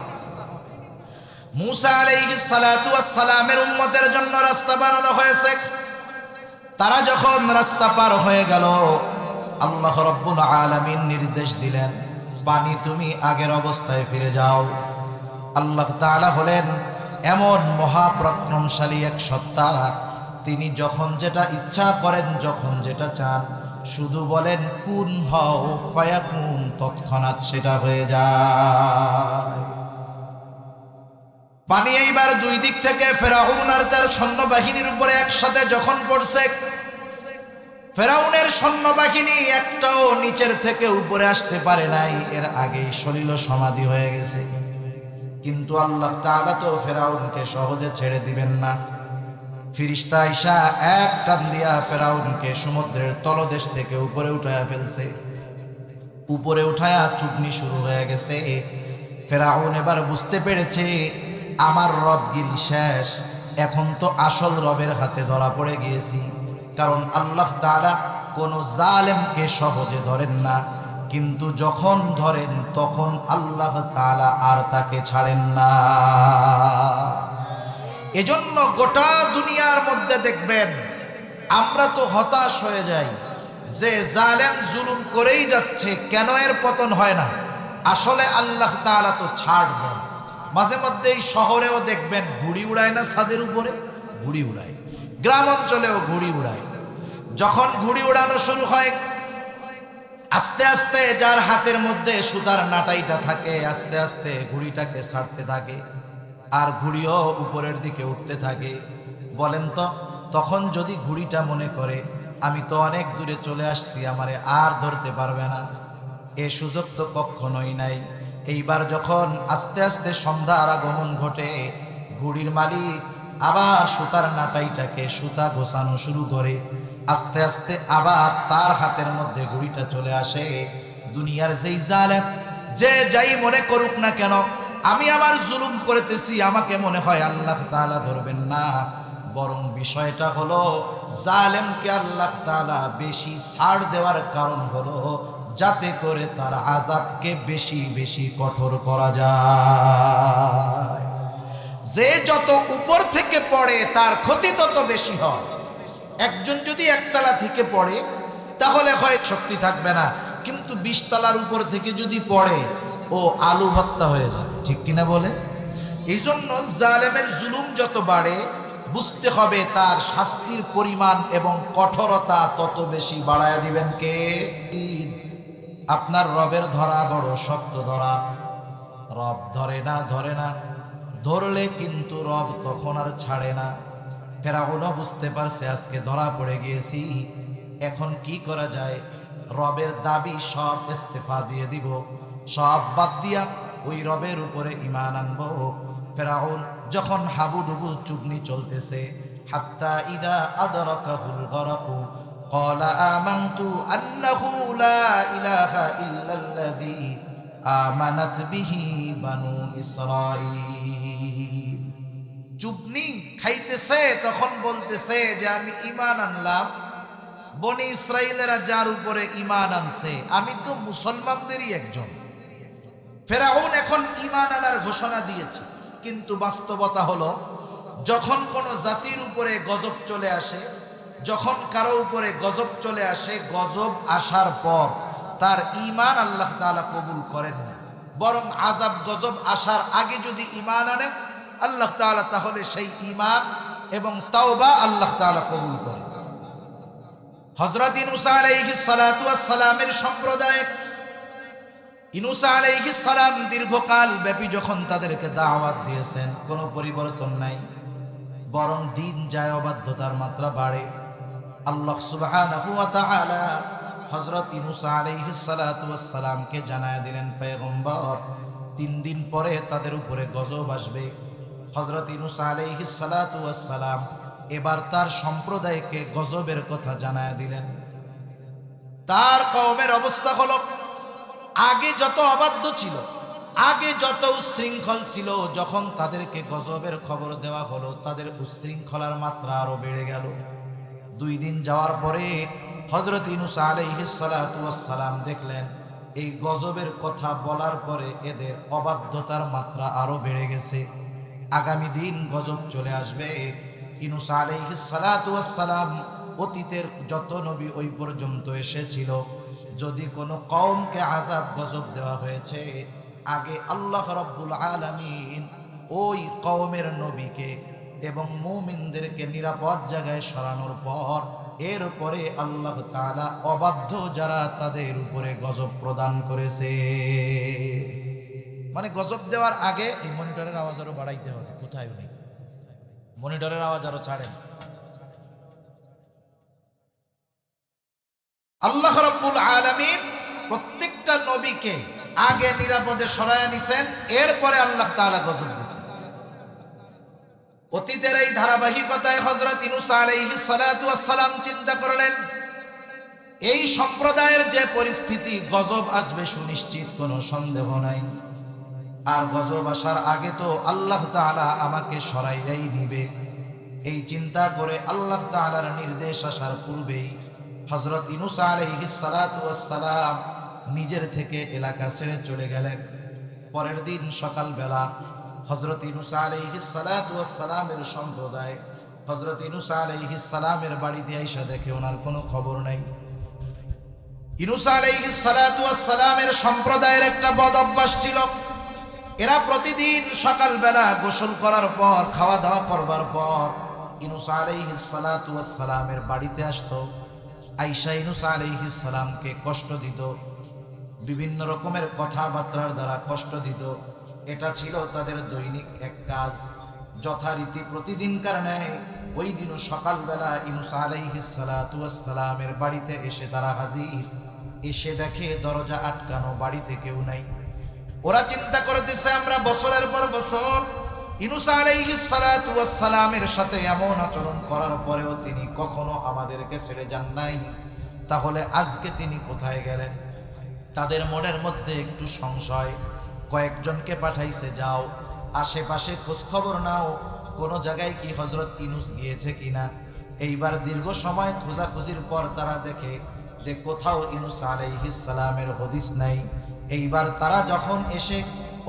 মূসা আলাইহিস সালাতু ওয়াস সালামের উম্মতের জন্য রাস্তা বানানো হয়েছে। তারা যখন রাস্তা পার হয়ে গেল, আল্লাহ রাব্বুল আলামিন নির্দেশ দিলেন, পানি তুমি আগের অবস্থায় ফিরে যাও। আল্লাহ তাআলা হলেন এমন মহাপরাক্রমশালী এক সত্তা, তিনি যখন যেটা ইচ্ছা করেন, যখন যেটা চান, শুধু বলেন কুন হও ফায়াকুন, তৎক্ষণাৎ সেটা হয়ে যায়। পানি এইবার দুই দিক থেকে ফেরাউন আর তার সৈন্যবাহিনীর উপরে একসাথে যখন পড়ছে, ফেরাউনের সৈন্যবাহিনী একটাও নিচের থেকে উপরে আসতে পারে নাই, এর আগেই সলিল সমাধি হয়ে গেছে। কিন্তু আল্লাহ তাআলা তো ফেরাউনকে সহজে ছেড়ে দিবেন না। ফিরিস্তা আইসা এক টান দিয়া ফেরাউনকে সমুদ্রের তলদেশ থেকে উপরে উঠায়া ফেলছে। উপরে উঠায়া চুটনি শুরু হয়ে গেছে। ফেরাউন এবার বুঝতে পেরেছে আমার রবগিরি শেষ, এখন তো আসল রবের হাতে ধরা পড়ে গিয়েছি। কারণ আল্লাহ তাআলা কোনো জালেমকে সহজে ধরেন না, কিন্তু যখন ধরেন তখন আল্লাহ তাআলা আর তাকে ছাড়েন না। এজন্য গোটা দুনিয়ার মধ্যে দেখবেন আমরা তো হতাশ হয়ে যাই যে জালেম জুলুম করেই যাচ্ছে, কেন এর পতন হয় না? আসলে আল্লাহ তাআলা তো ছাড় দেন। মাঝে মধ্যে এই শহরেও দেখবেন ঘুড়ি উড়ায় না, ছাদের উপরে ঘুড়ি উড়ায়, গ্রাম অঞ্চলেও ঘুড়ি উড়ায়। যখন ঘুড়ি উড়ানো শুরু হয়, আস্তে আস্তে যার হাতের মধ্যে সুতার নাটাইটা থাকে আস্তে আস্তে ঘুড়িটাকে ছাড়তে থাকে, আর ঘুড়িও উপরের দিকে উঠতে থাকে। বলেন তো, তখন যদি ঘুড়িটা মনে করে আমি তো অনেক দূরে চলে আসছি, আমারে আর ধরতে পারবে না, এ সুযোগ তো কখনোই নাই। এইবার যখন আস্তে আস্তে সন্ধ্যার আগমন ঘটে, ঘুড়ির মালিক আবার সুতার নাটাইটাকে সুতা গোছানো শুরু করে। আস্তে আস্তে আবার তার হাতের মধ্যে ঘুড়িটা চলে আসে। দুনিয়ার যেই জালেম যে যাই মনে করুক না কেন, আমি আমার জুলুম করতেছি, আমাকে মনে হয় আল্লাহ তাআলা ধরবেন না। বরং বিষয়টা হলো জালেমকে আল্লাহ তাআলা বেশি ছাড় দেওয়ার কারণ হলো যাতে করে তার আযাবকে বেশি বেশি কঠোর করা যায়। যে যত উপর থেকে পড়ে তার ক্ষতি তত বেশি হয়। একজন যদি একতলা থেকে পড়ে তাহলে হয় শক্তি থাকবে না, কিন্তু 20 তলার উপর থেকে যদি পড়ে ও আলু ভর্তা হয়ে যাবে, ঠিক কিনা বলে? এই জন্য জালেমের জুলুম যত বাড়ে বুঝতে হবে তার শাস্তির পরিমাণ এবং কঠোরতা তত বেশি বাড়ায়া দিবেন কে? আপনার রবের ধরা বড় শক্ত ধরা। রব ধরে না, ধরলে কিন্তু রব তখন আর ছাড়ে না। ফেরাউনও বুঝতে পারছে আজকে ধরা পড়ে গিয়েছি, এখন কি করা যায়? রবের দাবি সব ইস্তেফা দিয়ে দিব, সব বাদ দিয়া ওই রবের উপরে ঈমান আনবো। ফেরাউন যখন হাবুডুবু চুগনি চলতেছে, হাত্তা ইদা আদরাকাহুল গরাকু ক্বালা আমানতু আন্নাহু লা ইলাহা ইল্লাল্লাযী আমানাত বিহি বানু ইসরাঈল। চুগনি খাইতেছে, তখন বলতেছে যে আমি ঈমান আনলাম, বনি ইসরাইলেরা যার উপরে ঈমান আনছে, আমি তো মুসলমানদেরই একজন। ফেরাউন এখন ঈমান আনার ঘোষণা দিয়েছে, কিন্তু বাস্তবতা হলো যখন কোনো জাতির উপরে গজব চলে আসে, যখন কারো উপরে গজব চলে আসে, গজব আসার পর তার ঈমান আল্লাহ তাআলা কবুল করেন না, বরং আযাব গজব আসার আগে যদি ঈমান আনে আল্লাহ তাআলা তাহলে সেই ঈমান এবং তাওবা আল্লাহ তাআলা কবুল করেন। হযরত ইউনূস আলাইহিস সালাতু ওয়াস সালামের সম্প্রদায়, ইউনূস আলাইহিস সালাম দীর্ঘকাল ব্যাপী যখন তাদেরকে দাওয়াত দিয়েছেন, কোনো পরিবর্তন নাই, বরং দিন যায়, অবাধ্যতার মাত্রা বাড়ে। আল্লাহ সুবহানাহু ওয়া তাআলা হযরত ইউনূস আলাইহিস সালাতু ওয়াস সালামকে জানায়া দিলেন, পয়গম্বর 3 দিন পরে তাদের উপরে গজব আসবে। হযরত ইউনূস আলাইহিস সালাতু ওয়াস সালাম এবার তার সম্প্রদায়কে গজবের কথা জানায়া দিলেন। তার কওমের অবস্থা হলো আগে যত অবাধ্য ছিল, আগে যত উচ্ছৃঙ্খল ছিল, যখন তাদেরকে গজবের খবর দেওয়া হলো তাদের উচ্ছৃঙ্খলার মাত্রা আরো বেড়ে গেল। 2 দিন যাওয়ার পরে হযরত ইউনূস আলাইহিস সালাতু ওয়াস সালাম দেখলেন এই গজবের কথা বলার পরে এদের অবাধ্যতার মাত্রা আরো বেড়ে গেছে। আগামী দিন গজব চলে আসবে। ইউনূস আলাইহিস সালাতু ওয়াস সালাম অতীতের যত নবী ওই পর্যন্ত এসেছিল, যদি কোনো কওমকে আযাব গজব দেওয়া হয়েছে, আগে আল্লাহ রাব্বুল আলামিন ওই কওমের নবীকে এবং মুমিনদেরকে নিরাপদ জায়গায় সরানোর পর এরপরে আল্লাহ তাআলা অবাধ্য যারা তাদের উপরে গজব প্রদান করেছে। মানে গজব দেওয়ার আগে এই মনিটরের আওয়াজ আরো বাড়াইতে হবে। কোথায় উনি মনিটরের আওয়াজ আরো ছাড়েন। আল্লাহ রাব্বুল আলামিন প্রত্যেকটা নবীকে আগে নিরাপদে সরায়া নিছেন, এরপরে আল্লাহ তাআলা গজব দিয়েছেন। অতীতের এই ধারাবাহিকতায় হযরত ইউনূস আলাইহিস সালাতু ওয়াস সালাম চিন্তা করলেন এই সম্প্রদায়ের যে পরিস্থিতি, গজব আসবে সুনিশ্চিত, কোনো সন্দেহ নাই। আর গজব আসার আগে তো আল্লাহ তাআলা আমাকে সরাইয়াই নিবে। এই চিন্তা করে আল্লাহ তাআলার নির্দেশ আসার পূর্বেই হযরত ইউনূস আলাইহিস সালাতু ওয়াস সালাম নিজের থেকে এলাকা ছেড়ে চলে গেলেন। পরের দিন সকালবেলা হযরত ইউনূস আলাইহিস সালাতু ওয়াস সালামের সম্প্রদায় হযরত ইউনূস আলাইহিস সালামের বাড়িতে আইসা দেখে ওনার কোনো খবর নাই। ইউনূস আলাইহিস সালাতু ওয়াস সালামের সম্প্রদায়ের একটা বদ অভ্যাস ছিল, এরা প্রতিদিন সকালবেলা গোসল করার পর, খাওয়া দাওয়া করবার পর ইউনূস আলাইহিস সালাতু ওয়াস সালামের বাড়িতে আসতো। আয়েশা ইউনূস আলাইহিস সালামকে কষ্ট দিত, বিভিন্ন রকমের কথাবার্তার দ্বারা কষ্ট দিত। এটা ছিল তাদের দৈনিক এক কাজ। যথারীতি প্রতিদিনকার ন্যায় ওই দিনও সকালবেলা ইউনূস আলাইহিস সালাতু ওয়াস সালামের বাড়িতে এসে তারা হাজির। এসে দেখে দরজা আটকানো, বাড়িতে কেউ নাই। ওরা চিন্তা করতেছে আমরা বছরের পর বছর ইউনূস আলাইহিস সালাতু ওয়াস সালামের সাথে এমন আচরণ করার পরেও তিনি কখনো আমাদেরকে ছেড়ে যান নাই, তাহলে আজকে তিনি কোথায় গেলেন? তাদের মনের মধ্যে একটু সংশয়। কয়েকজনকে পাঠাইছে, যাও আশেপাশে খোঁজ খবর নাও, কোনো জায়গায় কি হযরত ইউনূস গিয়েছে কিনা। এইবার দীর্ঘ সময় খোঁজাখুঁজির পর তারা দেখে যে কোথাও ইউনূস আলাইহিস সালামের হদিস নাই। এইবার তারা যখন এসে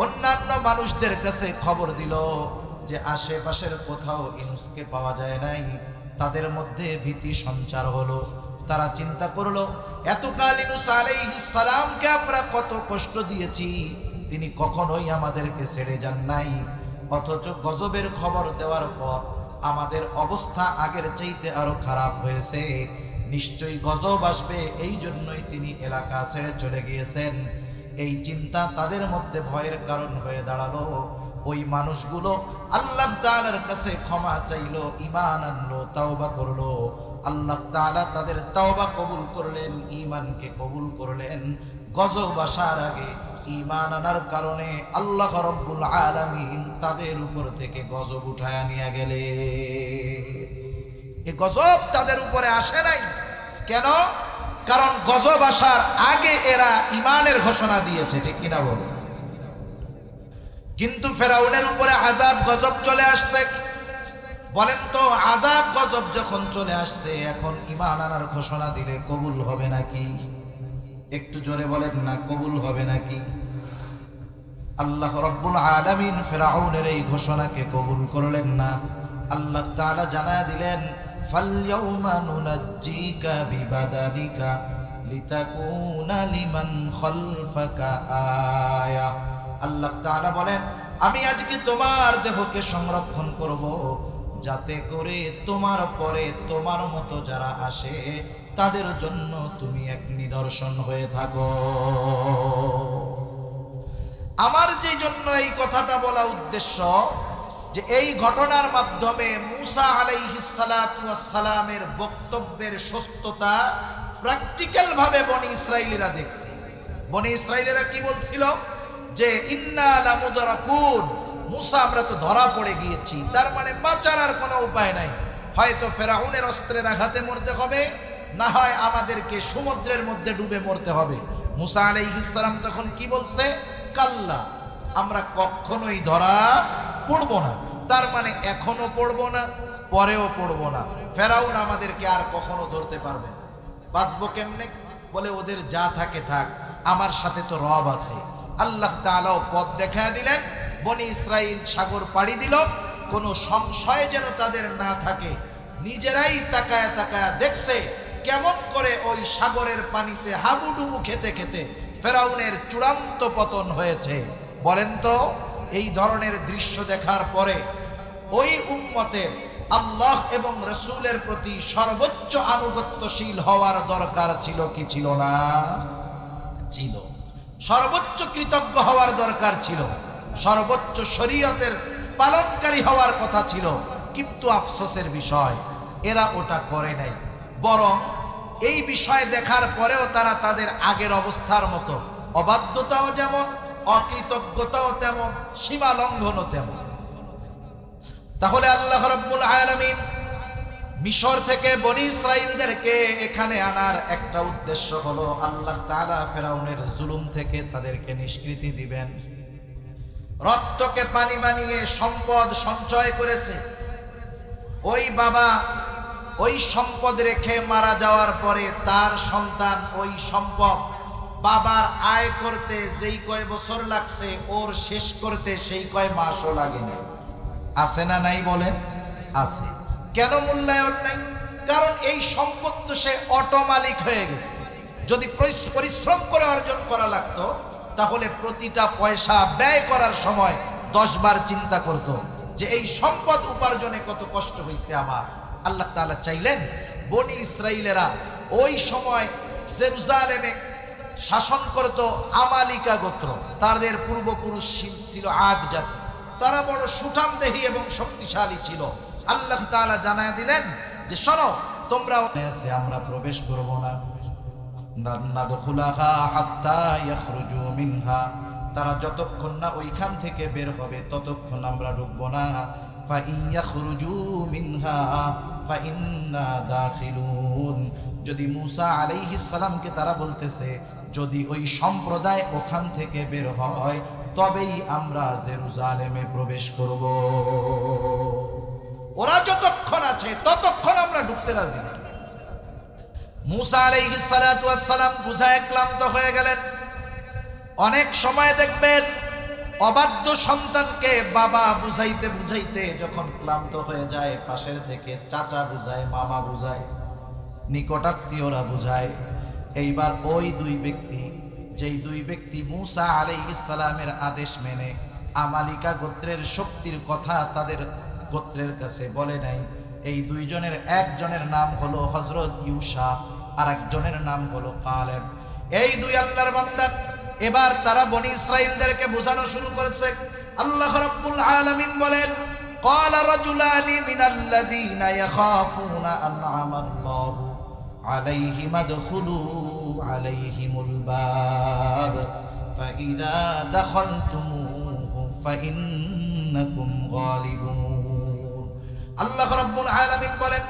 অন্যান্য মানুষদের কাছে খবর দিল যে আশেপাশের কোথাও ইউনূসকে পাওয়া যায় নাই, তাদের মধ্যে ভীতি সঞ্চার হলো। তারা চিন্তা করলো এতকাল ইউনূস আলাইহিস সালামকে আমরা কত কষ্ট দিয়েছি, তিনি কখনোই আমাদেরকে ছেড়ে যান নাই, অথচ গজবের খবর দেওয়ার পর আমাদের অবস্থা আগের চাইতে আরো খারাপ হয়েছে। নিশ্চয়ই গজব আসবে, এই জন্যই তিনি এলাকা ছেড়ে চলে গিয়েছেন। এই চিন্তা তাদের মধ্যে ভয়ের কারণ হয়ে দাঁড়ালো। ওই মানুষগুলো আল্লাহ তাআলার কাছে ক্ষমা চাইলো, ঈমান আনলো, তাওবা করলো। আল্লাহ তাআলা তাদের তাওবা কবুল করলেন, ঈমানকে কবুল করলেন। গজব আসার আগে ঈমান আনার কারণে আল্লাহ রাব্বুল আলামিন তাদের উপর থেকে গজব উঠায়া নিয়ে গেলে। এই গজব তাদের উপরে আসে নাই কেন? কারণ গজব আসার আগে এরা ঈমানের ঘোষণা দিয়েছে, ঠিক কিনা বলো? কিন্তু ফেরাউনের উপরে আযাব গজব চলে আসছে। বলেন তো, আযাব গজব যখন চলে আসছে, এখন ঈমান আনার ঘোষণা দিলে কবুল হবে নাকি? একটু জোরে বলেন না, কবুল হবে নাকি? আল্লাহ রাব্বুল আলামিন ফেরাউনের এই ঘোষণাকে কবুল করলেন না। আল্লাহ তাআলা জানায়া দিলেন, ফালইয়াউমা নুনাজ্জিকা বিবাদানিকা লিতাকুনা লিমান খালফাকা আয়া। আল্লাহ তাআলা বলেন, আমি আজকে তোমার দেহকে সংরক্ষণ করব, যাতে করে তোমার পরে তোমার মতো যারা আসে তাদের জন্য তুমি এক নিদর্শন হয়ে থাকো। আমার যে জন্য এই কথাটা বলা উদ্দেশ্য, যে এই ঘটনার মাধ্যমে মূসা আলাইহিস সালাতু ওয়াস সালামের বক্তব্যের সত্যতা প্র্যাকটিক্যাল ভাবে বনি ইসরাইলীরা দেখছে। বনি ইসরাইলীরা কি বলছিল? যে ইন্না লামুদরাকুন, মূসা আমরা তো ধরা পড়ে গিয়েছি, তার মানে বাঁচার আর কোনো উপায় নাই, হয়তো ফেরাউনের অস্ত্রের আঘাতে মরতে হবে, না হয় আমাদেরকে সমুদ্রের মধ্যে ডুবে মরতে হবে। মূসা আলাইহিস সালাম তখন কি বলছে? কাল্লা, আমরা কখনোই ধরা পড়বো না। তার মানে এখনো পড়বো না, পরেও পড়বো না, ফেরাউন আমাদেরকে আর কখনো ধরতে পারবে না। বাঁচবো কেমনে? বলে ওদের যা থাকে থাক, আমার সাথে তো রব আছে। আল্লাহ তাআলাও পথ দেখায় দিলেন। বনি ইসরাইল সাগর পাড়ি দিল, কোনো সংশয় যেন তাদের না থাকে। নিজেরাই তাকায়া তাকায়া দেখছে কেমন করে ওই সাগরের পানিতে হাবুডুবু খেতে খেতে ফেরাউনের চূড়ান্ত পতন হয়েছে। বলেন তো, এই ধরনের দৃশ্য দেখার পরে ওই উম্মতের আল্লাহ এবং রাসূলের প্রতি সর্বোচ্চ আনুগত্যশীল হওয়ার দরকার ছিল কি ছিল না? ছিল। সর্বোচ্চ কৃতজ্ঞ হওয়ার দরকার ছিল, সর্বোচ্চ শরীয়তের পালনকারী হওয়ার কথা ছিল। কিন্তু আফসোসের বিষয়, এরা ওটা করে নাই। বরং এই বিষয় দেখার পরেও তারা তাদের আগের অবস্থার মতো, অবাধ্যতাও যেমন, অকৃতজ্ঞতাও তেমন, সীমা লঙ্ঘনও তেমন। তাহলে আল্লাহ রাব্বুল আলামিন মিশর থেকে বনি ইসরাইলদেরকে এখানে আনার একটা উদ্দেশ্য হলো আল্লাহ তাআলা ফেরাউনের জুলুম থেকে তাদেরকে নিষ্কৃতি দিবেন। রক্তকে পানি বানিয়ে সম্পদ সঞ্চয় করেছে ওই বাবা, ওই সম্পদ রেখে মারা যাওয়ার পরে তার সন্তান ওই সম্পদ বাবার আয় করতে যেই কয় বছর লাগছে, ওর শেষ করতে সেই কয় মাসও লাগে নাই। আছে না নাই বলেন? আছে। কেন মূল্যায়ন নাই? কারণ এই সম্পদ তো সে অটো মালিক হয়ে গেছে। যদি পরিশ্রম করে অর্জন করা লাগতো, তাহলে প্রতিটা পয়সা ব্যয় করার সময় 10 বার চিন্তা করত যে এই সম্পদ উপার্জনে কত কষ্ট হয়েছে আমার। আল্লাহ তাআলা চাইলেন বনি ইসরাইলেরা ওই সময় জেরুজালেমে শাসন করত আমালিকা গোত্র, তাদের পূর্বপুরুষ ছিল আদ জাতি। তারা বড় সুঠামদেহী এবং শক্তিশালী ছিল। আল্লাহ তাআলা জানায় দিলেন যে শোনো, তোমরা আমরা প্রবেশ করব না, নাদখুলাহা হাত্তা ইয়াখরুজু মিনহা, তারা যতক্ষণ না ওইখান থেকে বের হবে ততক্ষণ আমরা ঢুকবো না। ফা ইয়াখরুজু মিনহা ফা ইন্না দাখিলুন। যদি মূসা আলাইহিস সালামকে তারা বলতেছে যদি ওই সম্প্রদায় ওখান থেকে বের হয় তবেই আমরা জেরুজালেমে প্রবেশ করব। ওরা যতক্ষণ আছে ততক্ষণ আমরা ঢুকতে রাজি না। মূসা আলাইহিস সালাতু ওয়াস সালাম বুঝায় ক্লান্ত হয়ে গেলেন। অনেক সময় দেখবেন অবাধ্য সন্তানকে বাবা বুঝাইতে বুঝাইতে যখন ক্লান্ত হয়ে যায়, পাশের থেকে চাচা বুঝায়, মামা বুঝায়, নিকটাত্মীয়রা বুঝায়। এইবার ওই দুই ব্যক্তি, যেই দুই ব্যক্তি মূসা আলাইহিস সালামের আদেশ মেনে আমালিকা গোত্রের শক্তির কথা তাদের গোত্রের কাছে বলে নাই, এই দুইজনের একজনের নাম হলো হযরত ইউশা, আর একজনের নাম হলো কালেব। এই দুই আল্লাহর বান্দা এবার তারা বনি ইসরাইলদেরকে বোঝানো শুরু করেছে। আল্লাহ রাব্বুল আলামিন বলেন, ক্বালা রাজুলানি মিনাল্লাযীনা ইয়াখাফুনা আন'আমাল্লাহু আলাইহিম আদখুলু আলাইহিমুল বাব ফাইযা দাখালতুমূহু ফাইন্নাকুম গালিবুন। আল্লাহ রাব্বুল আলামিন বলেন,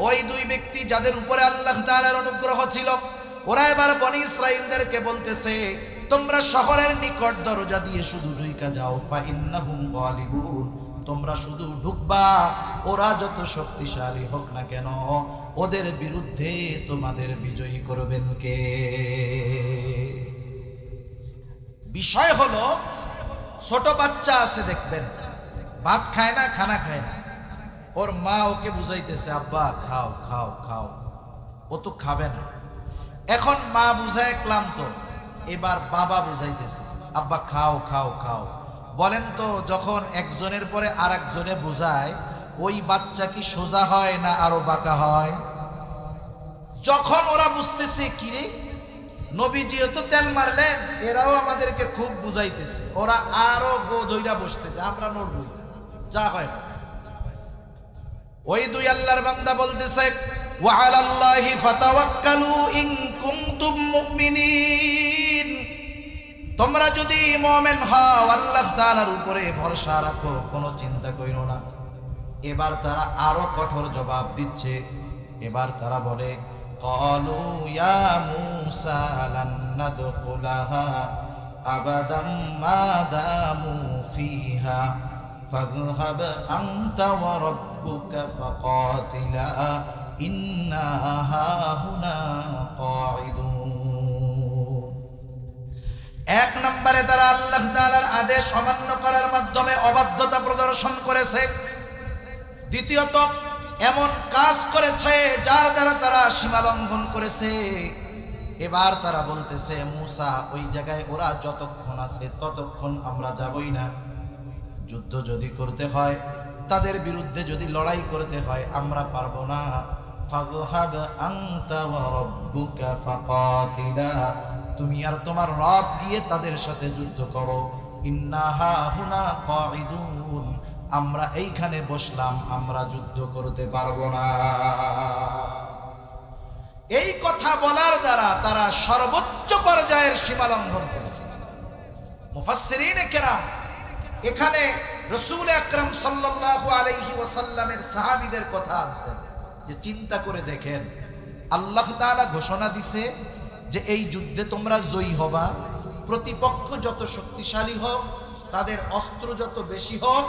ওই দুই ব্যক্তি যাদের উপরে আল্লাহ তাআলার অনুগ্রহ ছিল, ওরা এবার বনি ইসরাইলদেরকে বলতেছে তোমরা শহরের নিকট দরজা দিয়ে শুধু ঢুইকা যাও, ফাইন্নাহুম গালিবুন, তোমরা শুধু ঢুকবা, ওরা যত শক্তিশালী হোক না কেন ওদের বিরুদ্ধে তোমাদের বিজয়ী করবেন কে? বিষয় হলো ছোট বাচ্চা আছে দেখবেন, ভাত খায় না, খানা খায় না, ওর মা ওকে বুঝাইতেছে আব্বা খাও খাও খাও, ও তো খাবে না। এখন মা বুঝায় ক্লান্ত, এবার বাবা বুঝাইতেছে আব্বা খাও খাও খাও। বলেন তো যখন একজনের পরে আর একজনে বুঝায়, ওই বাচ্চা কি সোজা হয় না আরো বাঁকা হয়? যখন ওরা বুঝতেছে কিরে নবীজি তো তেল মারলেন, এরাও আমাদেরকে খুব বুঝাইতেছে, ওরা আরো গো ধইরা বসতেছে, আমরা নড়বই না, যা হয় না। ওই দুই আল্লাহর বান্দা বলতেছে ওয়া আলাল্লাহি ফাতাওয়াক্কালু ইন কুনতুম মুমিনিন, তোমরা যদি মুমিন হও আল্লাহ তাআলার উপরে ভরসা রাখো, কোনো চিন্তা কইরো না। এবার তারা আরো কঠোর জবাব দিচ্ছে। এবার তারা বলে ক্বালু ইয়া মূসা লান নাদখুলাহা আবাদাম মা দামু ফিহা ফাযহাব আনতা ওয়া রাব্বুকা ফাকাতিলা ইন্না হাহুনা কাঈদুন। এক নম্বরে তারা আল্লাহ তাআলার আদেশ অমান্য করার মাধ্যমে অবাধ্যতা প্রদর্শন করেছে। দ্বিতীয়ত এমন কাজ করেছে যার দ্বারা তারা সীমা লঙ্ঘন করেছে। এবার তারা বলতেছে, মূসা ওই জায়গায় ওরা যতক্ষণ আছে ততক্ষণ আমরা যাবই না। যুদ্ধ যদি করতে হয়, তাদের বিরুদ্ধে যদি লড়াই করতে হয়, আমরা পারবো না। ফাযহাব আনতা ওয়া রাব্বুকা ফাকাতিলা, তুমি আর তোমার রব গিয়ে তাদের সাথে যুদ্ধ করো। ইন্না হাহুনা কাঈদুন, আমরা এইখানে বসলাম, আমরা যুদ্ধ করতে পারবো না। এই কথা বলার দ্বারা তারা সর্বোচ্চ পর্যায়ের সীমা লঙ্ঘন করেছে। মুফাসসিরিনে কেরাম এখানে রাসূল আকরাম সাল্লাল্লাহু আলাইহি ওয়াসাল্লামের সাহাবীদের কথা আনছেন যে চিন্তা করে দেখেন, আল্লাহ তাআলা ঘোষণা দিছে যে এই যুদ্ধে তোমরা জয়ী হবা। প্রতিপক্ষ যত শক্তিশালী হোক, তাদের অস্ত্র যত বেশি হোক,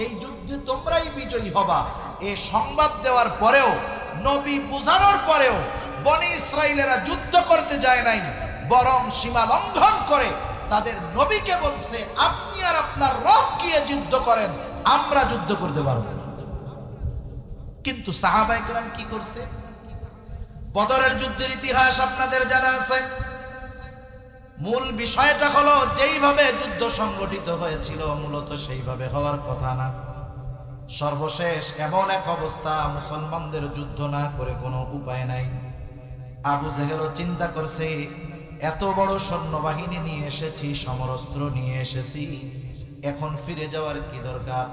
এই যুদ্ধে তোমরাই বিজয়ী হবা। এই সংবাদ দেওয়ার পরেও, নবী বুঝানোর পরেও বনি ইসরাইলেরা যুদ্ধ করতে যায় নাই, বরং সীমা লঙ্ঘন করে তাদের নবীকে বলছে, আপনি আর আপনার রব গিয়ে যুদ্ধ করেন, আমরা যুদ্ধ করতে পারবো না। কিন্তু সাহাবায়ে কেরাম কি করছে? বদরের যুদ্ধের ইতিহাস আপনাদের জানা আছে। মূল বিষয়টা হলো, যেইভাবে যুদ্ধ সংগঠিত হয়েছিল মূলত সেইভাবে হওয়ার কথা না। সর্বশেষ এমন এক অবস্থা, মুসলমানদের যুদ্ধ না করে কোনো উপায় নাই। আবু জেহেলও চিন্তা করছে, এত বড় সৈন্যবাহিনী নিয়ে এসেছি, সমরস্ত্র নিয়ে এসেছি, এখন ফিরে যাওয়ার কি দরকার?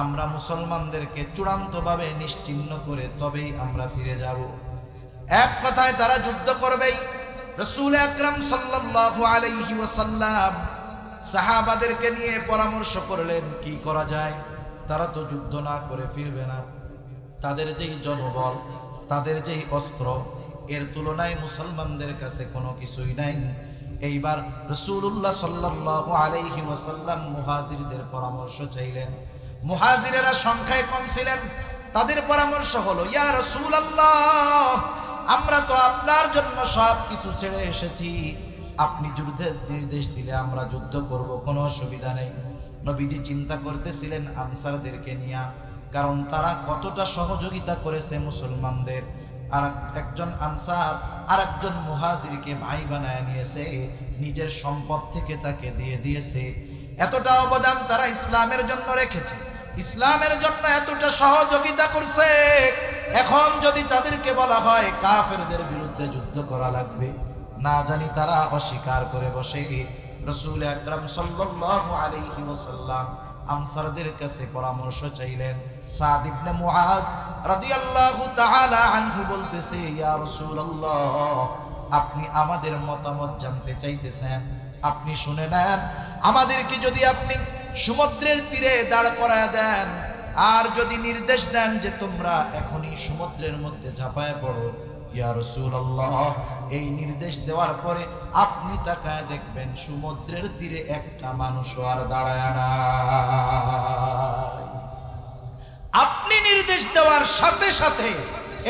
আমরা মুসলমানদেরকে চূড়ান্তভাবে নিশ্চিহ্ন করে তবেই আমরা ফিরে যাব। এক কথায় তারা যুদ্ধ করবেই। রাসূল আকরাম সাল্লাল্লাহু আলাইহি ওয়াসাল্লাম সাহাবাদেরকে নিয়ে পরামর্শ করলেন কি করা যায়। তারা তো যুদ্ধ না করে ফিরবে না, তাদের যেই জনবল, তাদের যেই অস্ত্র, এর তুলনায় মুসলমানদের কাছে কোনো কিছুই নাই। এইবার রাসূলুল্লাহ সাল্লাল্লাহু আলাইহি ওয়াসাল্লাম মুহাজিরদের পরামর্শ চাইলেন। মুহাজিরেরা সংখ্যায় কম ছিলেন। তাদের পরামর্শ হলো, ইয়া রাসূলুল্লাহ, আমরা তো আপনার জন্য সব কিছু ছেড়ে এসেছি, আপনি যুদ্ধের নির্দেশ দিলে আমরা যুদ্ধ করব, কোনো অসুবিধা নেই। নবীজি চিন্তা করতেছিলেন আনসারদেরকে নিয়ে, কারণ তারা কতটা সহযোগিতা করেছে মুসলমানদের। আর একজন আনসার আর একজন মুহাজিরকে ভাই বানায় নিয়েছে, নিজের সম্পদ থেকে তাকে দিয়ে দিয়েছে। এতটা অবদান তারা ইসলামের জন্য রেখেছে, ইসলামের জন্য এতটা সহযোগিতা করছে। এখন যদি তাদেরকে বলা হয় কাফেরদের বিরুদ্ধে যুদ্ধ করা লাগবে, না জানি তারা অস্বীকার করে বসে। রাসূল আকরাম সাল্লাল্লাহু আলাইহি ওয়াসাল্লাম আনসারদের কাছে পরামর্শ চাইলেন। সাদ ইবনে মুআজ রাদিয়াল্লাহু তাআলা আনহু বলতেছে, ইয়া রাসূলুল্লাহ, আপনি আমাদের মতামত জানতে চাইতেছেন, আপনি শুনে নেন। আমাদেরকে যদি আপনি সমুদ্রের তীরে দাঁড় করায় দেন, আর যদি নির্দেশ দেন যে তোমরা এখনই সমুদ্রের মধ্যে ঝাঁপায় পড়ো, ইয়া রাসূলুল্লাহ, এই নির্দেশ দেওয়ার পরে আপনি তাকায় দেখবেন সমুদ্রের তীরে একটা মানুষও আর দাঁড়ায় না। আপনি নির্দেশ দেওয়ার সাথে সাথে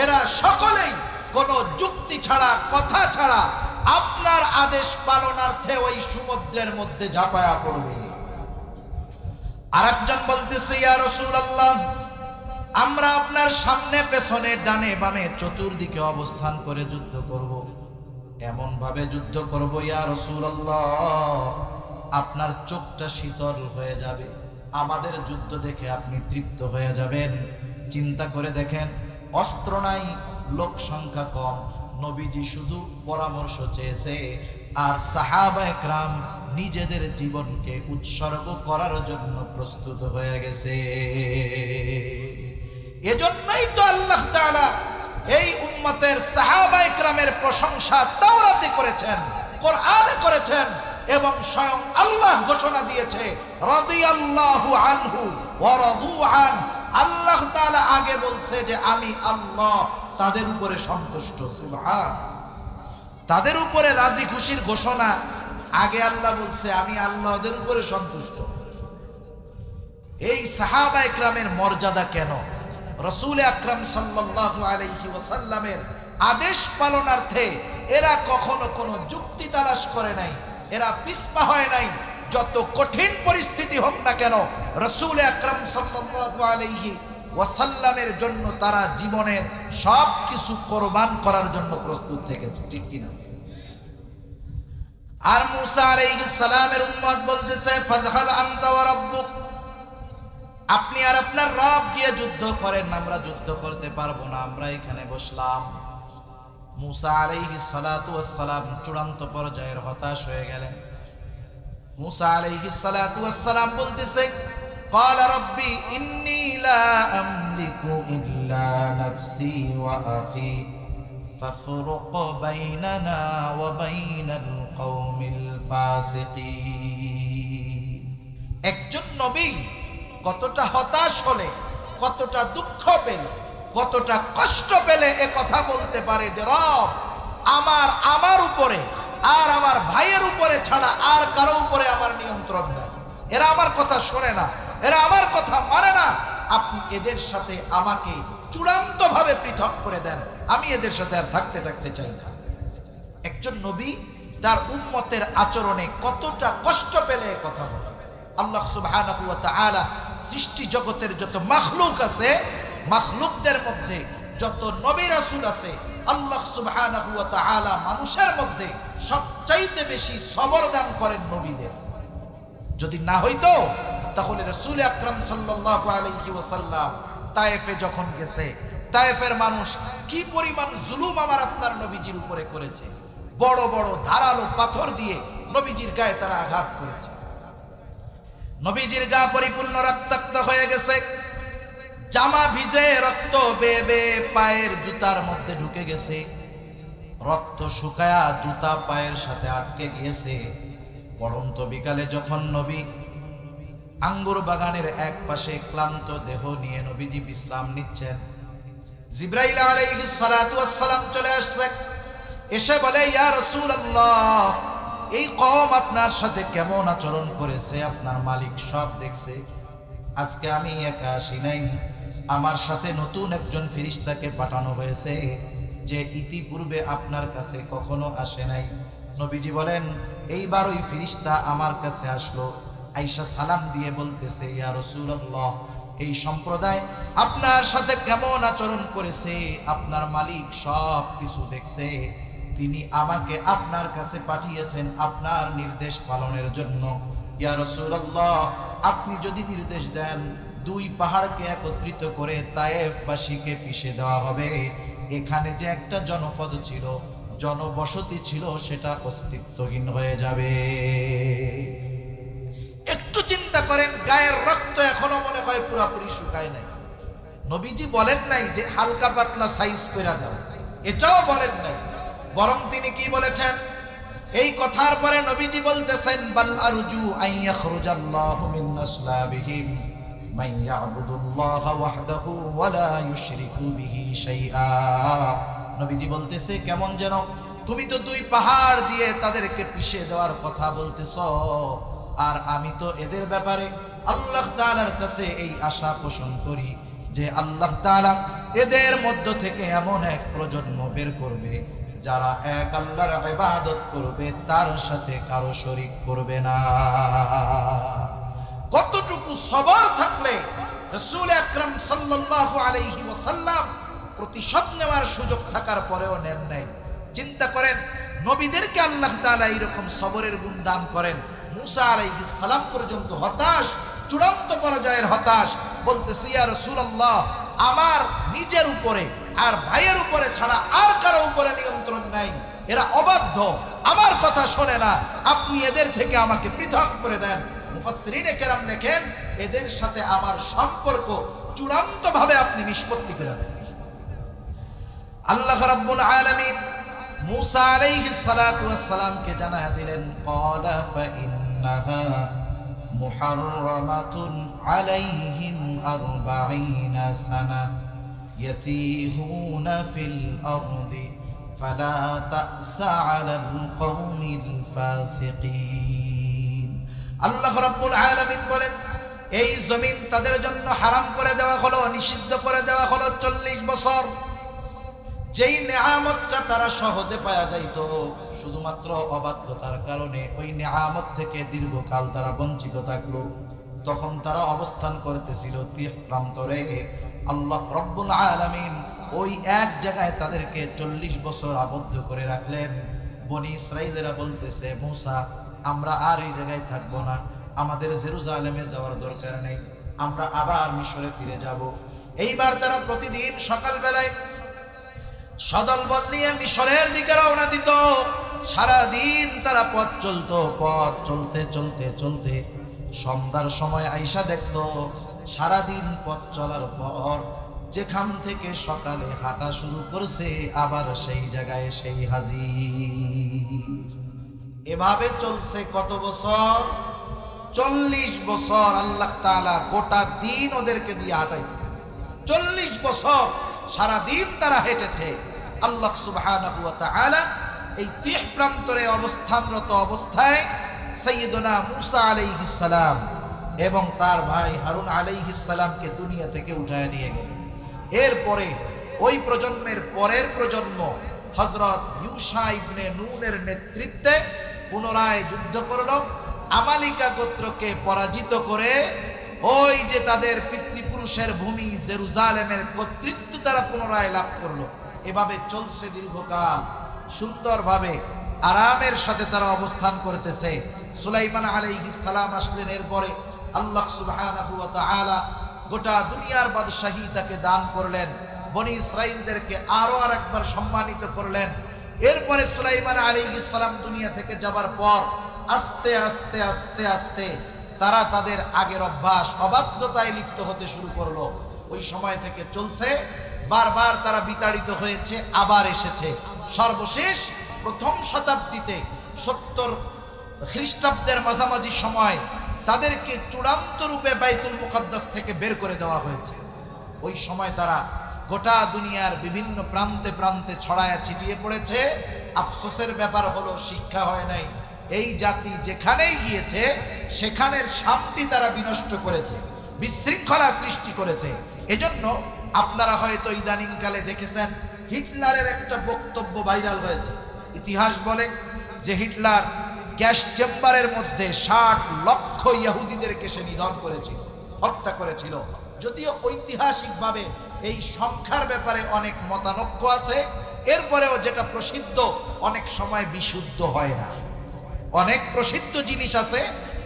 এরা সকলেই কোনো যুক্তি ছাড়া, কথা ছাড়া আপনার আদেশ পালনার্থে ওই সমুদ্রের মধ্যে ঝাঁপায়া পড়বে। আরেকজন বলতেছে, ইয়া রাসূলুল্লাহ, আমরা আপনার সামনে পেছনে ডানে বামে চতুর্দিকে অবস্থান করে যুদ্ধ করব, এমন ভাবে যুদ্ধ করব ইয়া রাসূলুল্লাহ, আপনার চোখটা শীতল হয়ে যাবে, আমাদের যুদ্ধ দেখে আপনি তৃপ্ত হয়ে যাবেন। চিন্তা করে দেখেন, অস্ত্র নাই, লোক সংখ্যা কম, নবীজি শুধু পরামর্শ চেয়েছে, আর সাহাবায়ে কেরাম নিজেদের জীবনকে উৎসর্গ করার জন্য প্রস্তুত হয়ে গেছে। এজন্যই তো আল্লাহ তাআলা এই উম্মতের সাহাবায়ে কেরামের প্রশংসা তাওরাতে করেছেন, কোরআনে করেছেন, এবং স্বয়ং আল্লাহ ঘোষণা দিয়েছে, রাদিয়াল্লাহু আনহু ওয়া রাদু আন। আল্লাহ তাআলা আগে বলছে যে আমি আল্লাহ তাদের উপরে সন্তুষ্ট, সুবহান। তাদের উপরে রাজি খুশির ঘোষণা আগে আল্লাহ বলছে, আমি আল্লাহ ওদের উপরে সন্তুষ্ট। এই সাহাবায়ে কেরামের মর্যাদা কেন? রাসূল আকরাম সাল্লাল্লাহু আলাইহি ওয়াসাল্লামের আদেশ পালনার্থে এরা কখনো কোনো যুক্তি তালাশ করে নাই, এরা পিছপা হয় নাই। যত কঠিন পরিস্থিতি হোক না কেন রাসূল আকরাম সাল্লাল্লাহু আলাইহি ওয়াসাল্লামের জন্য তারা জীবনের সব কিছু কোরবান করার জন্য প্রস্তুত থেকেছে, ঠিক কিনা? আর মুসা আলাইহিস সালামের উম্মত বলতেছে ফাযহাব আনতা ওয়া রাব্বুক, আপনি আর আপনার রব গিয়ে যুদ্ধ করেন, আমরা যুদ্ধ করতে পারবো না, আমরা এখানে বসলাম। মুসা আলাইহিস সালাতু ওয়াস সালাম চূড়ান্ত পর্যায়ের হতাশ হয়ে গেলেন। মুসা আলাইহিস সালাতু ওয়াস সালাম বলতেছে ক্বালা রাব্বি ইন্নী লা আমলিকু ইল্লা নাফসি ওয়া আখি ফাফরুক বাইনানা ওয়া বাইনাল কওমিল ফাসিকিন। একজন নবী কতটা হতাশ হলে, কতটা দুঃখ পেলে, কতটা কষ্ট পেলে এ কথা বলতে পারে যে রব আমার উপরে আর আমার ভাইয়ের উপরে ছাড়া আর কারো উপরে আমার নিয়ন্ত্রণ নাই, এরা আমার কথা শোনে না, এরা আমার কথা মানে না, আপনি এদের সাথে আমাকে চূড়ান্ত ভাবে পৃথক করে দেন, আমি এদের সাথে আর থাকতে চাই না। একজন নবী তার উম্মতের আচরণে কতটা কষ্ট পেলে কথা বলে। আল্লাহ সুবহানাহু ওয়া তাআলা সৃষ্টি জগতের যত মাখলুক আছে, মাখলুকদের মধ্যে যত নবী রাসূল আছে, আল্লাহ সুবহানাহু ওয়া তাআলা মানুষের মধ্যে সবচাইতে বেশি সবর দান করেন নবীদের। যদি না হইতো তাহলে রাসূল আকরাম সাল্লাল্লাহু আলাইহি ওয়াসাল্লাম তায়েফে যখন গেছে, তায়েফের মানুষ কি পরিমাণ জুলুম আমার আপনার নবীজির উপরে করেছে। বড় বড় ধারালো পাথর দিয়ে নবীজির গায়ে তারা আঘাত করেছে। নবীজির গা পরিপূর্ণ রক্তাক্ত হয়ে গেছে, জামা ভিজে রক্ত বেয়ে বেয়ে পায়ের জুতার মধ্যে ঢুকে গেছে, রক্ত শুকায়া জুতা পায়ের সাথে আটকে গিয়েছে। পড়ন্ত বিকালে যখন নবী আঙ্গুর বাগানের এক পাশে ক্লান্ত দেহ নিয়ে নবীজি বিশ্রাম নিচ্ছেন, জিবরাইল আলাইহিস সালাতু ওয়াস সালাম চলে আসছে, এসে বলে ইয়া রাসূলুল্লাহ, এই কওম আপনার সাথে কেমন আচরণ করেছে আপনার মালিক সব দেখছে। আজকে আমি একা আসি নাই, আমার সাথে নতুন একজন ফেরেশতাকে পাঠানো হয়েছে যে ইতিপূর্বে আপনার কাছে কখনো আসে নাই। নবীজি বলেন এইবার ওই ফেরেশতা আমার কাছে আসলো, আয়েশা সালাম দিয়ে বলতেছে ইয়া রাসূলুল্লাহ, এই সম্প্রদায় আপনার সাথে কেমন আচরণ করেছে আপনার মালিক সব কিছু দেখছে, তিনি আমাকে আপনার কাছে পাঠিয়েছেন আপনার নির্দেশ পালনের জন্য। ইয়া রাসূলুল্লাহ, আপনি যদি নির্দেশ দেন দুই পাহাড়কে একত্রিত করে তায়েফবাসীকে পিষে দেওয়া হবে, এখানে যে একটা জনপদ ছিল, জনবসতি ছিল, সেটা অস্তিত্বহীন হয়ে যাবে। একটু চিন্তা করেন, গায়ের রক্ত এখনো মনে হয় পুরোপুরি শুকায় নাই। নবীজি বলেন নাই যে হালকা পাতলা সাইজ করে দাও, এটাও বলেন নাই, বরং তিনি কি বলেছেন? এই কথার পরে নবীজি বলতেছেন বাল আরজু আন ইয়াখরুজাল্লাহু মিন আসলাবিহিম মান ইয়াবুদুল্লাহ ওয়াহদাহু ওয়া লা ইউশরিকু বিহি শাইআ। নবীজি বলতেছে কেমন যেন তুমি তো দুই পাহাড় দিয়ে তাদেরকে পিষে দেওয়ার কথা বলতেছো, আর আমি তো এদের ব্যাপারে আল্লাহ তাআলার কাছে এই আশা পোষণ করি যে আল্লাহ তাআলা এদের মধ্য থেকে এমন এক প্রজন্ম বের করবে যারা এক আল্লাহর ইবাদত করবে, তার সাথে কারো শরীক করবে না। কতটুকু সবর থাকলে রাসূল আকরাম সাল্লাল্লাহু আলাইহি ওয়াসাল্লাম প্রতিশোধ নেওয়ার সুযোগ থাকার পরেও নেন নাই। চিন্তা করেন, নবীদেরকে আল্লাহ তাআলা এরকম সবরের গুণ দান করেন। মুসা আলাইহিস সালাম পর্যন্ত হতাশ, চূড়ান্ত পর্যায়ের হতাশ, বলতেছে ইয়া রাসূলুল্লাহ, আমার নিজের উপরে আর ভাইয়ের উপরে ছাড়া আর কারো উপরে নিয়ন্ত্রণ নাই, এরা অবাধ্য, আমার কথা শোনে না, আপনি এদের থেকে আমাকে পৃথক করে দেন। মুফাসসিরিনে কেরাম লেখেন এদের সাথে আমার সম্পর্ক চূড়ান্ত ভাবে আপনি নিষ্পত্তি করে দেন। আল্লাহ রাব্বুল আলামিন মুসা আলাইহিস সালাতু ওয়াস সালামকে জানায়া দিলেন ক্বালা ফা ইন্নাহা মুহাররামাতুন আলাইহিম 40 সানা ইয়াতিহুনা ফিল আরদি ফালা তা'সা আলাল কওমিল ফাসিকিন। আল্লাহ রাব্বুল আলামিন বলেন এই জমিন তাদের জন্য হারাম করে দেওয়া হলো, নিষিদ্ধ করে দেওয়া হলো 40 বছর। যেই নেয়ামতটা তারা সহজে পাওয়া যাইত, শুধুমাত্র অবাধ্যতার কারণে ওই নেয়ামত থেকে দীর্ঘকাল তারা বঞ্চিত থাকলো। তখন তারা অবস্থান করতেছিল তীর প্রান্তরে। আল্লাহ রব্বুল আলামিন ওই এক জায়গায় তাদেরকে 40 বছর আবদ্ধ করে রাখলেন। বনি ইসরাইলেরা বলতেছে, মূসা আমরা আর এই জায়গায় থাকবো না, আমাদের জেরুজালেমে যাওয়ার দরকার নেই, আমরা আবার মিশরে ফিরে যাব। এইবার তারা প্রতিদিন সকালবেলায় সদল বল নিয়ে মিশরের দিকে রওনা দিত। সারাদিন তারা পথ চলতো, পথ চলতে চলতে চলতে সন্ধ্যার সময় আইসা দেখতো সারাদিন পথ চলার পর যেখান থেকে সকালে হাঁটা শুরু করছে আবার সেই জায়গায় সেই হাজির। এভাবে চলছে কত বছর? 40 বছর। আল্লাহ তাআলা গোটা দিন ওদেরকে দিয়ে হাঁটাইছে। 40 বছর সারা দিন তারা হেঁটেছে। আল্লাহ সুবহানাহু ওয়া তাআলা এই তীর প্রান্তরে অবস্থানরত অবস্থায় সাইয়্যিদুনা মূসা আলাইহিস সালাম এবং তার ভাই হারুন আলাইহিস সালামকে দুনিয়া থেকে উঠায় নিয়ে গেলেন। এরপরে ওই প্রজন্মের পরের প্রজন্ম হযরত ইউশা ইবনে নুনের নেতৃত্বে পুনরায় যুদ্ধ করল। আমালিকা গোত্রকে পরাজিত করে ওই যে তাদের পিতৃপুরুষের ভূমি জেরুজালেমের কর্তৃত্ব তারা পুনরায় লাভ করলো। এভাবে চলছে দীর্ঘকাল, সুন্দরভাবে আরামের সাথে তারা অবস্থান করতেছে। সুলাইমান আলাইহিস সালাম আসলেন। এরপরে আল্লাহ সুবহানাহু ওয়া তাআলা গোটা দুনিয়ার বাদশাহী তাকে দান করলেন। বনি ইসরাইলদেরকে আরো আরেকবার সম্মানিত করলেন। এরপরে সুলাইমান আলাইহিস সালাম দুনিয়া থেকে যাবার পর আস্তে আস্তে আস্তে আস্তে তারা তাদের আগের অভ্যাস অবাধ্যতায় লিপ্ত হতে শুরু করলো। ওই সময় থেকে চলছে, বারবার তারা বিতাড়িত হয়েছে, আবার এসেছে। সর্বশেষ প্রথম শতাব্দীতে 70 খ্রিস্টাব্দের মাঝামাঝি সময় তাদেরকে চূড়ান্ত রূপে বাইতুল মুকাদ্দাস থেকে বের করে দেওয়া হয়েছে। ওই সময় তারা গোটা দুনিয়ার বিভিন্ন প্রান্তে প্রান্তে ছড়ায়া ছিটিয়ে পড়েছে। আফসোসের ব্যাপার হলো শিক্ষা হয় নাই। এই জাতি যেখানেই গিয়েছে সেখানের শান্তি তারা বিনষ্ট করেছে, বিশৃঙ্খলা সৃষ্টি করেছে। এজন্য আপনারা হয়তো ইদানিংকালে দেখেছেন হিটলারের একটা বক্তব্য ভাইরাল হয়েছে। ইতিহাস বলে যে হিটলার গ্যাস চেম্বারের মধ্যে 60 লক্ষ ইহুদিদেরকে সে নিধন করেছিল, হত্যা করেছিল। যদিও ঐতিহাসিকভাবে এই সংখ্যার ব্যাপারে অনেক মতানৈক্য আছে, এরপরেও যেটা প্রসিদ্ধ অনেক সময় বিশুদ্ধ হয় না। অনেক প্রসিদ্ধ জিনিস আছে,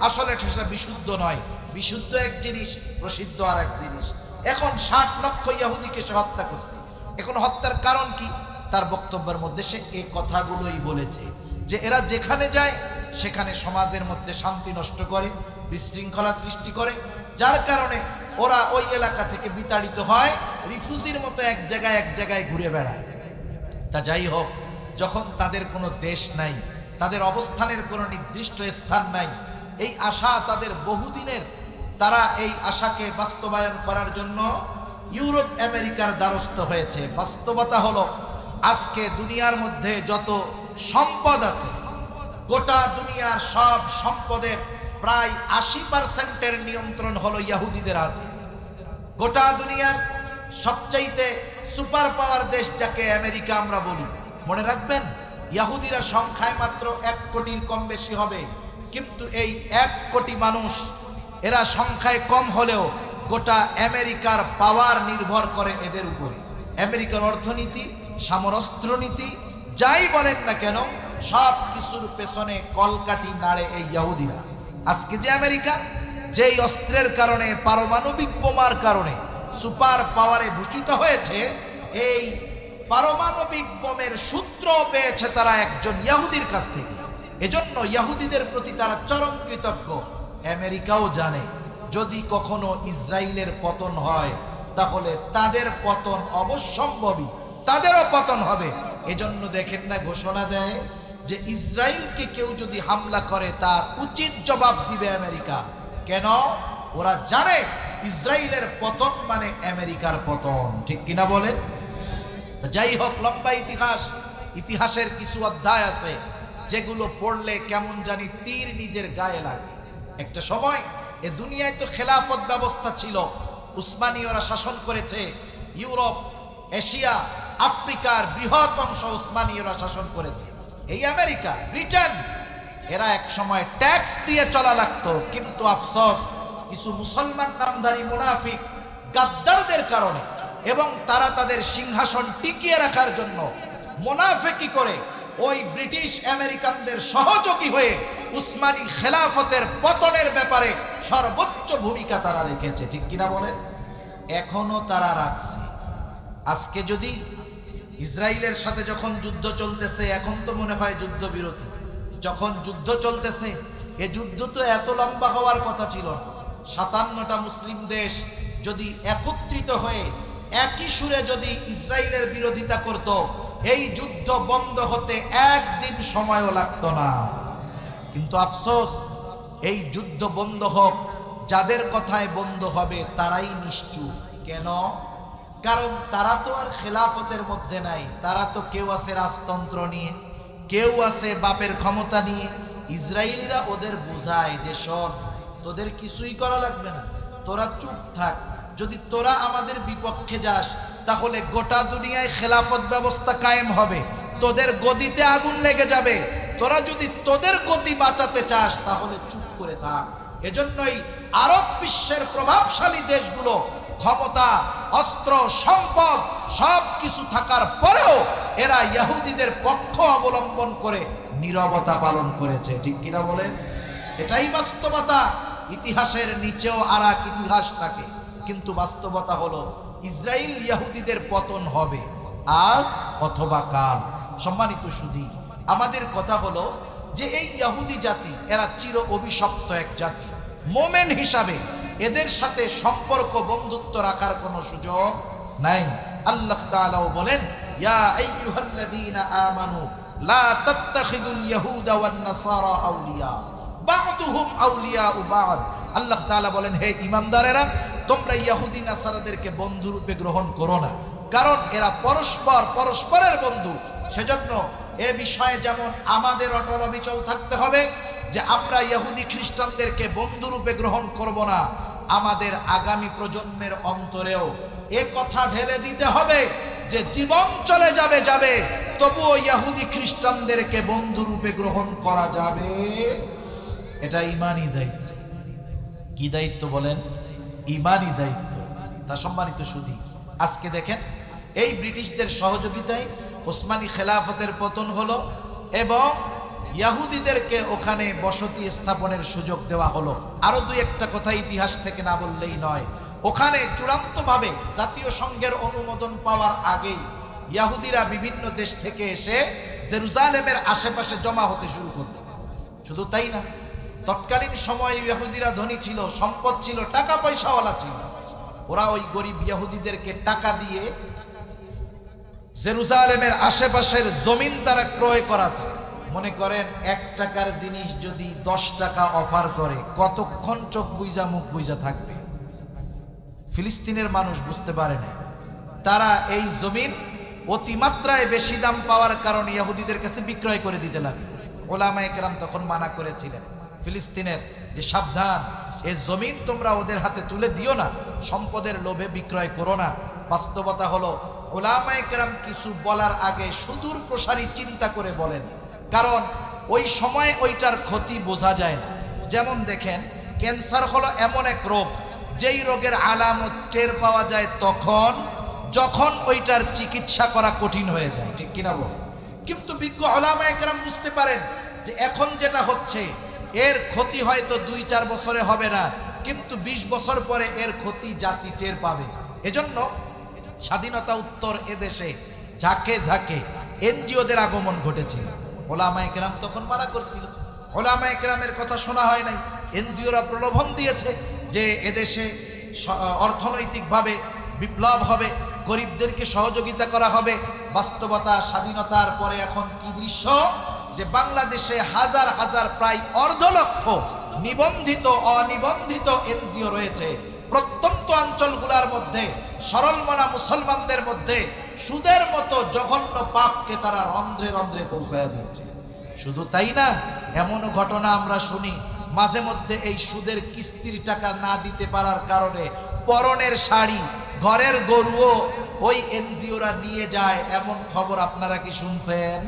আসলে সেটা বিশুদ্ধ নয়। বিশুদ্ধ এক জিনিস, প্রসিদ্ধ আর এক জিনিস। এখন 60 লক্ষ ইহুদিকে সে হত্যা করছে। এখন হত্যার কারণ কি? তার বক্তব্যের মধ্যে সে এই কথাগুলোই বলেছে যে এরা যেখানে যায় সেখানে সমাজের মধ্যে শান্তি নষ্ট করে, বিশৃঙ্খলা সৃষ্টি করে, যার কারণে ওরা ওই এলাকা থেকে বিতাড়িত হয়, রিফিউজির মতো এক জায়গায় ঘুরে বেড়ায়। তা যাই হোক, যখন তাদের কোনো দেশ নাই, তাদের অবস্থানের কোনো নির্দিষ্ট স্থান নাই, এই আশা তাদের বহুদিনের, তারা এই আশাকে বাস্তবায়ন করার জন্য ইউরোপ আমেরিকার দ্বারস্থ হয়েছে। বাস্তবতা হলো আজকে দুনিয়ার মধ্যে যত সম্পদ আছে, গোটা দুনিয়ার সব সম্পদের প্রায় 80% নিয়ন্ত্রণ হলো ইহুদিদের হাতে। গোটা দুনিয়ার সবচাইতে সুপার পাওয়ার দেশ যাকে আমেরিকা আমরা বলি, মনে রাখবেন ইহুদিরা সংখ্যায় মাত্র 1 কোটির কম বেশি হবে, কিন্তু এই 1 কোটি মানুষ, এরা সংখ্যায় কম হলেও গোটা আমেরিকার পাওয়ার নির্ভর করে এদের উপরে। আমেরিকার অর্থনীতি, সমরাস্ত্রনীতি যাই বলেন না কেন, সব কিছুর পেছনে কলকাঠি নাড়ে এই ইহুদিরা। আজকে যে আমেরিকা যেই অস্ত্রের কারণে, পারমাণবিক বোমার কারণে সুপার পাওয়ারে ভূষিত হয়েছে, এই পারমাণবিক বোমের সূত্র পেয়েছে তারা একজন ইহুদির কাছ থেকে। এজন্য ইহুদিদের প্রতি তারা চরম কৃতজ্ঞ। আমেরিকাও জানে যদি কখনো ইসরায়েলের পতন হয় তাহলে তাদের পতন অবশ্যম্ভাবী, তাদেরও পতন হবে। এজন্য দেখেন না ঘোষণা দেয় যে ইসরায়েলকে কেউ যদি হামলা করে তার উচিত জবাব দিবে আমেরিকা। কেন? ওরা জানে ইসরায়েলের পতন মানে আমেরিকার পতন। ঠিক কিনা বলেন? যাই হোক, লম্বা ইতিহাস, ইতিহাসের কিছু অধ্যায় আছে যেগুলো পড়লে কেমন জানি তীর নিজের গায়ে লাগে। একটা সময় এ দুনিয়ায় তো খেলাফত ব্যবস্থা ছিল, উসমানীয়রা শাসন করেছে। ইউরোপ, এশিয়া, আফ্রিকার বৃহৎ অংশ উসমানীয়রা শাসন করেছে। এই আমেরিকা, ব্রিটেন, এরা এক সময় ট্যাক্স দিয়ে চলা লাগতো, কিন্তু আফসোস কিছু মুসলমান নামধারী মুনাফিক গাদ্দারদের কারণে এবং তারা তাদের সিংহাসন টিকিয়ে রাখার জন্য মুনাফিকি করে ওই ব্রিটিশ আমেরিকানদের সহযোগী হয়ে উসমানী খেলাফতের পতনের ব্যাপারে সর্বোচ্চ ভূমিকা তারা রেখেছে। ঠিক কিনা বলেন? এখনো তারা রাখছে। আজকে যদি ইসরায়েলের সাথে যখন যুদ্ধ চলতেছে, এখন তো মনে হয় যুদ্ধবিরতি, যখন যুদ্ধ চলতেছে, এ যুদ্ধ তো এত লম্বা হওয়ার কথা ছিল না। 57টা মুসলিম দেশ যদি একত্রিত হয়ে একই সুরে যদি ইসরায়েলের বিরোধিতা করত, এই যুদ্ধ বন্ধ হতে একদিন সময়ও লাগতো না। কিন্তু আফসোস, এই যুদ্ধ বন্ধ হোক, যাদের কথায় বন্ধ হবে তারাই নিশ্চুপ। কেন? কারণ তারা তো আর খেলাফতের মধ্যে নাই। তারা তো কেউ আছে রাজতন্ত্র নিয়ে, কেউ আছে বাপের ক্ষমতা নিয়ে। ইসরায়েলিরা ওদের বোঝায় যে শোন, তোদের কিছুই করা লাগবে না, তোরা চুপ থাক। যদি তোরা আমাদের বিপক্ষে যাস তাহলে গোটা দুনিয়ায় খেলাফত ব্যবস্থা কায়েম হবে, তোদের গদিতে আগুন লেগে যাবে। তোরা যদি তোদের গদি বাঁচাতে চাস তাহলে চুপ করে থাক। এজন্যই আরব বিশ্বের প্রভাবশালী দেশগুলো ক্ষমতা, অস্ত্র, সম্পদ সব কিছু থাকার পরেও এরা ইহুদিদের পক্ষ অবলম্বন করে নীরবতা পালন করেছে। ঠিক কিনা বলেন? এটাই বাস্তবতা। ইতিহাসের নিচেও আরেক ইতিহাস থাকে, কিন্তু বাস্তবতা হলো ইসরায়েল ইহুদিদের পতন হবে আজ অথবা কাল। সম্মানিত সুধী, আমাদের কথা হলো যে এই ইহুদি জাতি এরা চির অভিশপ্ত এক জাতি। মোমেন হিসাবে এদের সাথে সম্পর্ক, বন্ধুত্ব রাখার কোনো সুযোগ নাই। আল্লাহ তাআলাও বলেন, ইয়া আইয়ুহাল্লাযীনা আমানু লা তাত্তাখিযুল ইয়াহুদা ওয়ান নাসারা আউলিয়া বা'দুহুম আউলিয়াউ বা'দ। আল্লাহ তাআলা বলেন, হে ঈমানদারেরা, তোমরা ইহুদি নাসারাদেরকে বন্ধু রূপে গ্রহণ করো না, কারণ এরা পরস্পরের বন্ধু। সেজন্য এ বিষয়ে যেমন আমাদের অটল অবিচল থাকতে হবে যে আমরা ইহুদি খ্রিস্টানদেরকে বন্ধু রূপে গ্রহণ করব না, আমাদের আগামী প্রজন্মের অন্তরেও এ কথা ঢেলে দিতে হবে যে জীবন চলে যাবে, তবুও ইহুদি খ্রিস্টানদেরকে বন্ধু রূপে গ্রহণ করা যাবে। এটা ঈমানি দায়িত্ব। কি দায়িত্ব বলেন? ঈমানি দায়িত্ব। তা সম্মানিত সুধী, আজকে দেখেন এই ব্রিটিশদের সহযোগিতায় ওসমানী খেলাফতের পতন হলো এবং ইহুদিদেরকে ওখানে বসতি স্থাপনের সুযোগ দেওয়া হলো। আরো দুই একটা কথা ইতিহাস থেকে না বললেই নয়। ওখানে চূড়ান্তভাবে জাতীয় সংঘের অনুমোদন পাওয়ার আগেই ইহুদিরা বিভিন্ন দেশ থেকে এসে জেরুজালেমের আশেপাশে জমা হতে শুরু করল। শুধু তাই না, তৎকালীন সময়ে ইহুদিরা ধনী ছিল, সম্পদ ছিল, টাকা পয়সাওয়ালা ছিল। ওরা ওই গরিব ইহুদিদেরকে টাকা দিয়ে জেরুজালেমের আশেপাশের জমিন তারা ক্রয় করাতো। মনে করেন 1 টাকার জিনিস যদি 10 টাকা অফার করে, কতক্ষণ চোখ বুইজা মুখ বুইজা থাকবে? ফিলিস্তিনের মানুষ বুঝতে পারে না। তারা এই জমিন অতিমাত্রায় বেশি দাম পাওয়ার কারণে ইহুদিদের কাছে বিক্রয় করে দিতে লাগলো। ওলামায়ে কেরাম তখন মানা করেছিলেন ফিলিস্তিনের যে সাবধান, এই জমিন তোমরা ওদের হাতে তুলে দিও না, সম্পদের লোভে বিক্রয় করো না। বাস্তবতা হলো ওলামায়ে কেরাম কিছু বলার আগে সুদূর প্রসারী চিন্তা করে বলেন, কারণ ওই সময় ওইটার ক্ষতি বোঝা যায় না। যেমন দেখেন, ক্যান্সার হলো এমন এক রোগ যেই রোগের আলামত টের পাওয়া যায় তখন যখন ওইটার চিকিৎসা করা কঠিন হয়ে যায়। ঠিক কিনা বল? কিন্তু বিজ্ঞ ওলামায়ে কেরাম বুঝতে পারেন যে এখন যেটা হচ্ছে এর ক্ষতি হয়তো 2-4 বছরে হবে না, কিন্তু 20 বছর পরে এর ক্ষতি জাতি টের পাবে। এজন্য স্বাধীনতা উত্তর এদেশে ঝাঁকে ঝাঁকে এনজিওদের আগমন ঘটেছিল। ওলামায়ে কেরাম তখন মানা করছিল, ওলামায়ে কেরামের কথা শোনা হয় নাই। এনজিওরা প্রলোভন দিয়েছে যে এদেশে অর্থনৈতিকভাবে বিপ্লব হবে, গরিবদেরকে সহযোগিতা করা হবে। বাস্তবতা, স্বাধীনতার পরে এখন কি দৃশ্য, যে বাংলাদেশে হাজার হাজার প্রায় 1.5 লক্ষ নিবন্ধিত অনিবন্ধিত এনজিও রয়েছে। প্রত্যন্ত অঞ্চলগুলোর মধ্যে সরল মনা মুসলমানদের মধ্যে সুদের মতো জঘন্য পাপকে তারা রন্ধ্রে রন্ধ্রে পৌঁছায় দিয়েছে। শুধু তাই না, এমনও ঘটনা আমরা শুনি মাঝে মধ্যে এই সুদের কিস্তির টাকা না দিতে পারার কারণে পরনের শাড়ি, ঘরের গরুও ওই এনজিওরা নিয়ে যায়, এমন খবর আপনারা কি শুনছেন?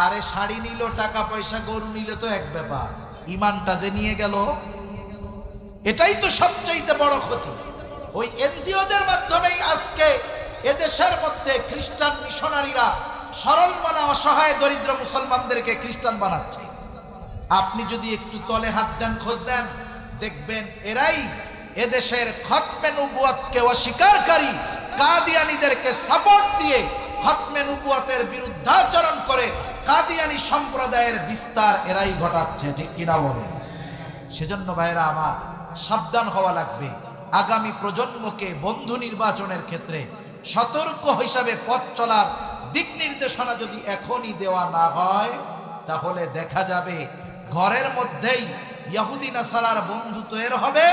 আরে শাড়ি নিল, টাকা পয়সা, গরু নিলে তো এক ব্যাপার, ইমানটা যে নিয়ে গেল, এটাই তো সবচাইতে বড় ক্ষতি। ওই এনজিওদের মাধ্যমেই আজকে এদেশের মধ্যে খ্রিস্টান মিশনারিরা সরল মনা অসহায় দরিদ্র মুসলমানদেরকে খ্রিস্টান বানাচ্ছে। আপনি যদি একটু তলে হাত দেন, খোঁজ দেন, দেখবেন এরাই এদেশের খতমে নবুয়তকে অস্বীকারী কাদিয়ানীদেরকে সাপোর্ট দিয়ে খতমে নবুয়তের বিরুদ্ধাচরণ করে কাদিয়ানী সম্প্রদায়ের বিস্তার এরাই ঘটাচ্ছে, ঠিক কিনা বলেন? সেজন্য ভাইরা আমার, সাবধান হওয়া লাগবে। আগামী প্রজন্মকে বন্ধু নির্বাচনের ক্ষেত্রে সতর্ক হিসাবে পথ চলার দিক নির্দেশনা যদি এখনই দেওয়া না হয়, তাহলে দেখা যাবে ঘরের মধ্যেই ইহুদি নাসারার বন্ধু তৈরি হবে,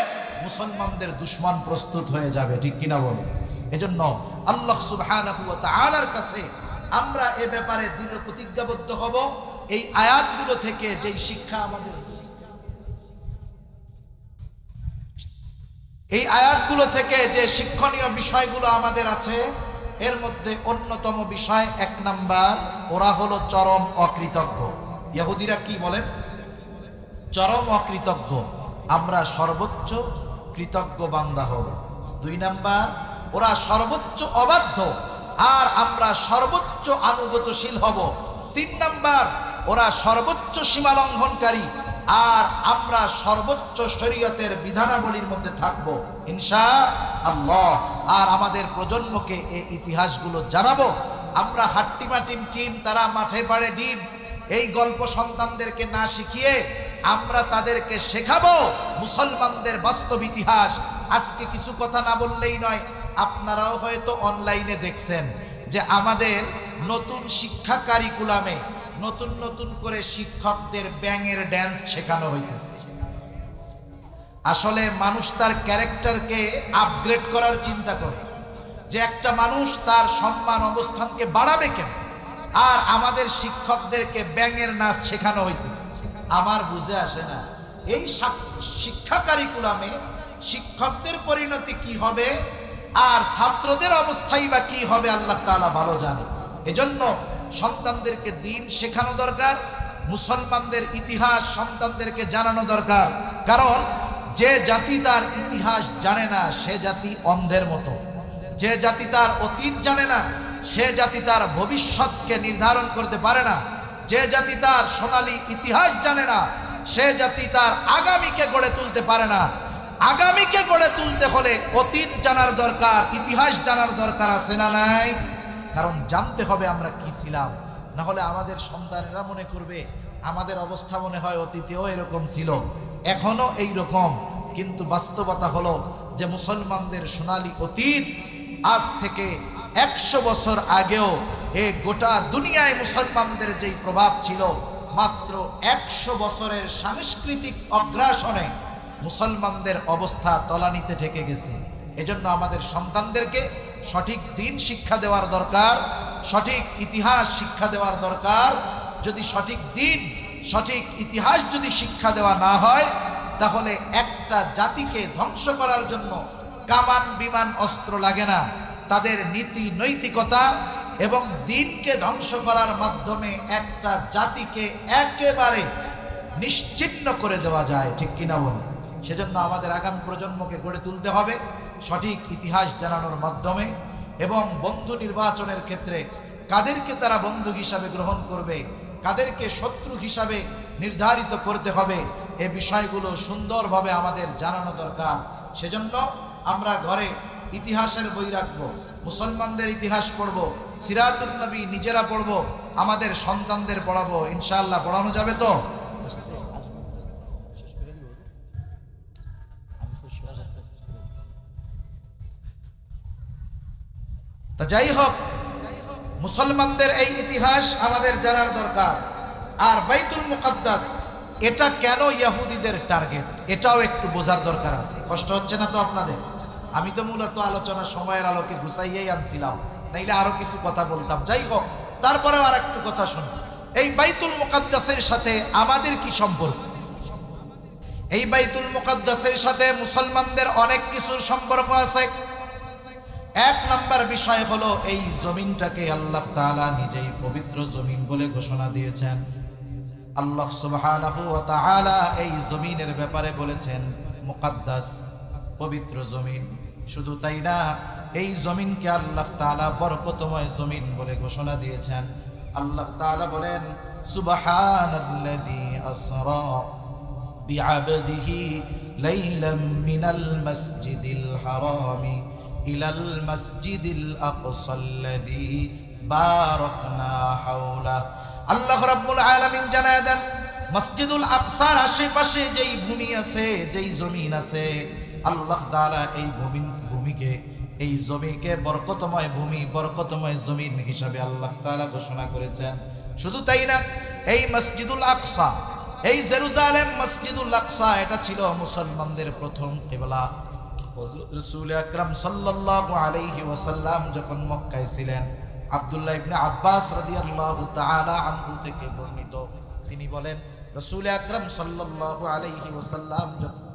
মুসলমানদের দুশমন প্রস্তুত হয়ে যাবে, ঠিক কিনা বলেন? এজন্য আল্লাহ সুবহানাহু ওয়া তাআলার কাছে আমরা এ ব্যাপারে দৃঢ় প্রতিজ্ঞাবদ্ধ হব। এই আয়াতগুলো থেকে যেই শিক্ষা আমাদের, এই আয়াতগুলো থেকে যে শিক্ষণীয় বিষয়গুলো আমাদের আছে, এর মধ্যে অন্যতম বিষয় 1 নাম্বার, ওরা হলো চরম অকৃতজ্ঞ। ইহুদিরা কি বলেন? চরম অকৃতজ্ঞ। আমরা সর্বোচ্চ কৃতজ্ঞ বান্দা হব। 2 নাম্বার, ওরা সর্বোচ্চ অবাধ্য আর আমরা সর্বোচ্চ আনুগত্যশীল হব। 3 নাম্বার, ওরা সর্বোচ্চ সীমা লঙ্ঘনকারী আর আমরা সর্বোচ্চ শরীয়তের বিধানাবলীর মধ্যে থাকবো ইনশাআল্লাহ। আর আমাদের প্রজন্মকে এই ইতিহাসগুলো জানাবো। আমরা হাট্টিমাটিম টিম, তারা মাঠে পাড়ে ডিম, এই গল্প সন্তানদেরকে না শিখিয়ে আমরা তাদেরকে শেখাবো মুসলমানদের বাস্তব ইতিহাস। আজকে কিছু কথা না বললেই নয়, আপনারাও হয়তো অনলাইনে দেখছেন যে আমাদের নতুন শিক্ষা কারিকুলামে নতুন নতুন করে শিক্ষকদের ব্যাঙের ড্যান্স শেখানো হইতেছে। আসলে মানুষ তার ক্যারেক্টারকে আপগ্রেড করার চিন্তা করে যে একটা মানুষ তার সম্মান অবস্থানকে বাড়াবে কেন, আর আমাদের শিক্ষকদেরকে ব্যাঙের নাচ শেখানো হইতেছে। আমার বুঝে আসে না এই শিক্ষা কারিকুলামে শিক্ষকদের পরিণতি কি হবে আর ছাত্রদের অবস্থাই বা কি হবে, আল্লাহ তাআলা ভালো জানে। এজন্য সন্তানদেরকে দ্বীন শেখানো দরকার, মুসলমানদের ইতিহাস সন্তানদেরকে জানানো দরকার। কারণ যে জাতি তার ইতিহাস জানে না সে জাতি অন্ধের মতো, যে জাতি তার অতীত জানে না সে জাতি তার ভবিষ্যৎকে নির্ধারণ করতে পারে না, যে জাতি তার সোনালী ইতিহাস জানে না সে জাতি তার আগামীকে গড়ে তুলতে পারে না। আগামীকে গড়ে তুলতে হলে অতীত জানার দরকার, ইতিহাস জানার দরকার আছে না নাই? কারণ জানতে হবে আমরা কি ছিলাম, না হলে আমাদের সন্তানেরা মনে করবে আমাদের অবস্থা মনে হয় অতীতেও এরকম ছিল, এখনো এই রকম। কিন্তু বাস্তবতা হলো যে মুসলমানদের সোনালী অতীত আজ থেকে 100 বছর আগেও এই গোটা দুনিয়ায় মুসলমানদের যেই প্রভাব ছিল, মাত্র 100 বছরের সাংস্কৃতিক অগ্রাসনে মুসলমানদের অবস্থা তলানিতে ঠেকে গেছে। এজন্য আমাদের সন্তানদেরকে সঠিক দ্বীন শিক্ষা দেওয়ার দরকার, সঠিক ইতিহাস শিক্ষা দেওয়ার দরকার। যদি সঠিক দ্বীন সঠিক ইতিহাস যদি শিক্ষা দেওয়া না হয়, তাহলে একটা জাতিকে ধ্বংস করার জন্য কামান বিমান অস্ত্র লাগে না। তাদের নীতি নৈতিকতা এবং দ্বীনকে ধ্বংস করার মাধ্যমে একটা জাতিকে একেবারে নিশ্চিহ্ন করে দেওয়া যায়, ঠিক কিনা বলুন? সেজন্য আমাদের আগামী প্রজন্মকে গড়ে তুলতে হবে সঠিক ইতিহাস জানানোর মাধ্যমে, এবং বন্ধু নির্বাচনের ক্ষেত্রে কাদেরকে তারা বন্ধু হিসাবে গ্রহণ করবে, কাদেরকে শত্রু হিসাবে নির্ধারিত করতে হবে, এই বিষয়গুলো সুন্দরভাবে আমাদের জানানো দরকার। সেজন্য আমরা ঘরে ইতিহাসের বই রাখবো, মুসলমানদের ইতিহাস পড়বো, সিরাতুন নবী নিজেরা পড়বো, আমাদের সন্তানদের পড়াবো। ইনশাআল্লাহ পড়ানো যাবে তো? তা যাই হোক, মুসলমানদের এই ইতিহাস আমাদের জানার দরকার। আর বাইতুল মুকাদ্দাস এটা কেন ইহুদিদের টার্গেট, এটাও একটু বোঝার দরকার আছে। কষ্ট হচ্ছে না তো আপনাদের? আমি তো মূলত আলোচনা সময়ের আলোকে গুছাইয়াই আনছিলাম, নাইলে আরো কিছু কথা বলতাম। যাই হোক, তারপরেও আর একটু কথা শুনুন। এই বাইতুল মুকাদ্দাসের সাথে আমাদের কি সম্পর্ক? এই বাইতুল মুকাদ্দাসের সাথে মুসলমানদের অনেক কিছুর সম্পর্ক আছে। এক নাম্বার বিষয় হলো এই জমিনটাকে আল্লাহ তাআলা নিজেই পবিত্র জমিন বলে ঘোষণা দিয়েছেন। আল্লাহ সুবহানাহু ওয়া তাআলা এই জমিনের ব্যাপারে বলেছেন মুকাদ্দাস, পবিত্র জমিন। শুধু তাই না, এই জমিনকে আল্লাহ তাআলা বরকতময় জমিন বলে ঘোষণা দিয়েছেন। আল্লাহ তাআলা বলেন সুবহানাল্লাযী আসরা বিআবদিহি লাইলাম মিনাল মাসজিদিল হারামি ইলাল মাসজিদিল আকসাল্লাযী বারাকনা হাওলা। আল্লাহ রাব্বুল আলামিন জানায় দেন, মসজিদুল আকসার আশেপাশে যেই ভূমি আছে, যেই জমিন আছে, আল্লাহ তাআলা এই ভূমিকে, এই জমিকে বরকতময় ভূমি, বরকতময় জমিন হিসাবে আল্লাহ তাআলা ঘোষণা করেছেন। শুধু তাই না, এই মসজিদুল আকসা, এই জেরুজালেম মসজিদুল আকসা, এটা ছিল মুসলমানদের প্রথম কিবলা। হযরত রাসূল আকরাম সাল্লাল্লাহু আলাইহি ওয়াসাল্লাম যখন মক্কায় ছিলেন, আব্দুল্লাহ ইবনে আব্বাস রাদিয়াল্লাহু তাআলা আনহু থেকে বর্ণিত, তিনি বলেন রাসূল আকরাম সাল্লাল্লাহু আলাইহি ওয়াসাল্লাম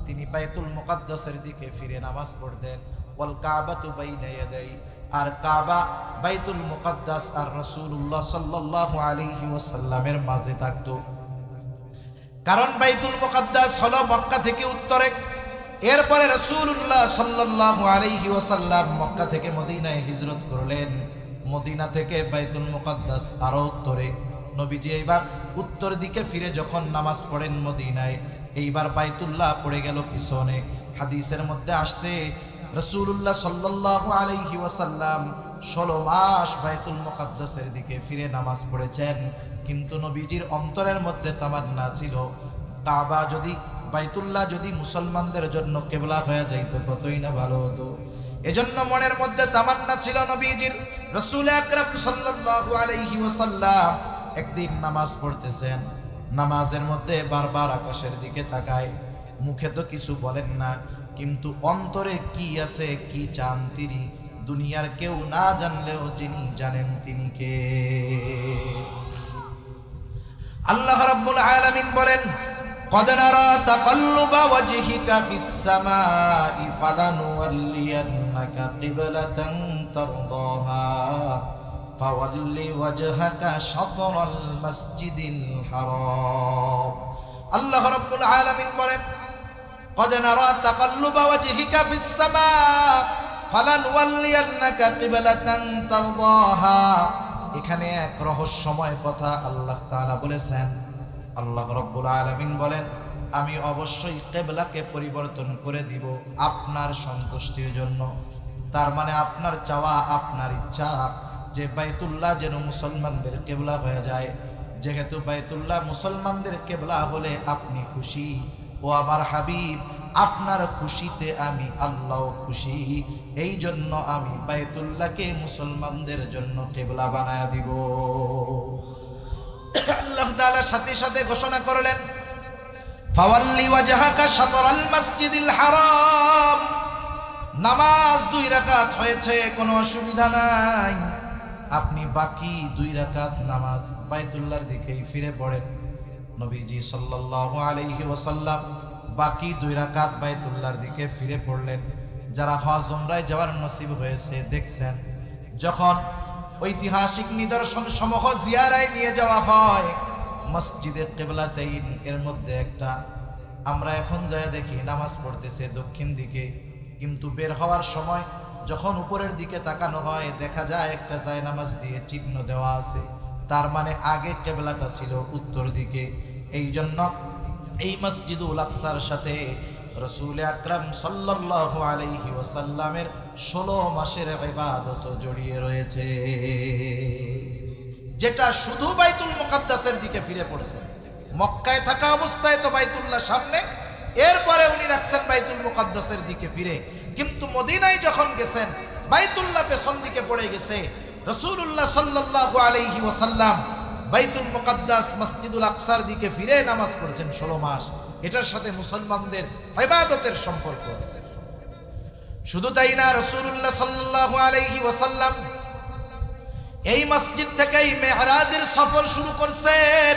তিনি বাইতুল মুকাদ্দাসের দিকে ফিরে নামাজ পড়তেন, ওয়াল কাবাতু বাইনা ইয়াদাই, আর কাবা বাইতুল মুকাদ্দাস আর রাসূলুল্লাহ সাল্লাল্লাহু আলাইহি ওয়াসাল্লামের মাঝে থাকতো। কারণ বাইতুল মুকাদ্দাস হলো মক্কা থেকে উত্তরে, এরপরে রাসূলুল্লাহ সাল্লাল্লাহু আলাইহি ওয়াসাল্লাম মক্কা থেকে মদিনায় হিজরত করলেন। মদিনা থেকে বাইতুল মুকাদ্দাস আরো উত্তরে। নবীজি এইবার উত্তর দিকে ফিরে যখন নামাজ পড়েন মদিনায়, এইবার বাইতুল্লাহ পড়ে গেল পিছনে। হাদিসের মধ্যে আসছে রাসূলুল্লাহ সাল্লাল্লাহু আলাইহি ওয়াসাল্লাম 16 মাস বাইতুল মুকাদ্দাসের দিকে ফিরে নামাজ পড়েছেন। কিন্তু নবীজির অন্তরের মধ্যে তামান্না ছিল, কাবা যদি, বাইতুল্লাহ যদি মুসলমানদের জন্য কিবলা হয়ে যাইতো কতই না ভালো হতো। এজন্য মনের মধ্যে তামান্না ছিল নবীজির। রাসূল আকরাম সাল্লাল্লাহু আলাইহি ওয়াসাল্লাম একদিন নামাজ পড়তেছেন, নামাজের মধ্যে বারবার আকাশের দিকে তাকায়, মুখে তো কিছু বলেন না, কিন্তু অন্তরে কি আছে, কি চান তিনি, দুনিয়ার কেউ না জানলেও যিনি জানেন তিনি কে। আল্লাহ রাব্বুল আলামিন বলেন قد نرى تقلب وجهك في السماء فلنولينك قبلة ترضاها فول وجهك شطر المسجد الحرام الله رب العالمين বলেন قد نرى تقلب وجهك في السماء فلنولينك قبلة ترضاها। এখানে এক রহস্যময় কথা আল্লাহ তাআলা বলেছেন। আল্লাহ রাব্বুল আলামিন বলেন আমি অবশ্যই কিবলাকে পরিবর্তন করে দিব আপনার সন্তুষ্টির জন্য। তার মানে আপনার চাওয়া, আপনার ইচ্ছা যে বাইতুল্লাহ যেন মুসলমানদের কিবলা হয়ে যায়। যেহেতু বাইতুল্লাহ মুসলমানদের কিবলা হলে আপনি খুশি, ও আমার হাবিব আপনার খুশিতে আমি আল্লাহ খুশি, এই জন্য আমি বাইতুল্লাহকে মুসলমানদের জন্য কিবলা বানায়া দিব। আল্লাহ তাআলা সাথে সাথে ঘোষণা করলেন ফাওয়াল্লি ওয়াজহাকা শাতরাল মাসজিদিল হারাম। নামাজ 2 রাকাত হয়েছে, কোনো অসুবিধা নাই, আপনি বাকি 2 রাকাত নামাজ বাইতুল্লাহর দিকেই ফিরে পড়েন। নবীজি সাল্লাল্লাহু আলাইহি ওয়াসাল্লাম বাকি 2 রাকাত বাইতুল্লাহর দিকে ফিরে পড়লেন। যারা হজ উমরায় যাওয়ার নসিব হয়েছে দেখছেন, যখন ঐতিহাসিক নিদর্শন সমূহ জিয়ারায় নিয়ে যাওয়া হয়, মসজিদে কিবলাতাইন এর মধ্যে একটা, আমরা এখন যায় দেখি নামাজ পড়তেছে দক্ষিণ দিকে, কিন্তু বের হওয়ার সময় যখন উপরের দিকে তাকানো হয় দেখা যায় একটা জায়নামাজ দিয়ে চিহ্ন দেওয়া আছে, তার মানে আগে কিবলাটা ছিল উত্তর দিকে। এই জন্য এই মসজিদুল আকসার সাথে রাসূল আকরাম সাল্লাল্লাহু আলাইহি ওয়াসাল্লামের 16 মাসের ইবাদত জড়িয়ে রয়েছে, যেটা শুধু বাইতুল মুকাদ্দাসের দিকে ফিরে পড়েছে। মক্কায় থাকা অবস্থায় তো বাইতুল্লাহ সামনে, এরপরে উনি রাখছেন বাইতুল মুকাদ্দাসের দিকে ফিরে, কিন্তু মদিনায় যখন গেছেন বাইতুল্লাহ পেছন দিকে পড়ে গেছে। রাসূলুল্লাহ সাল্লাল্লাহু আলাইহি ওয়াসাল্লাম বাইতুল মুকাদ্দাস মসজিদুল আকসার দিকে ফিরে নামাজ পড়েছেন 16 মাস। এটার সাথে মুসলমানদের ইবাদতের সম্পর্ক আছে। শুধু তাই না, রাসূলুল্লাহ সাল্লাল্লাহু আলাইহি ওয়াসাল্লাম এই মসজিদ থেকেই মেরাজের সফর শুরু করছেন।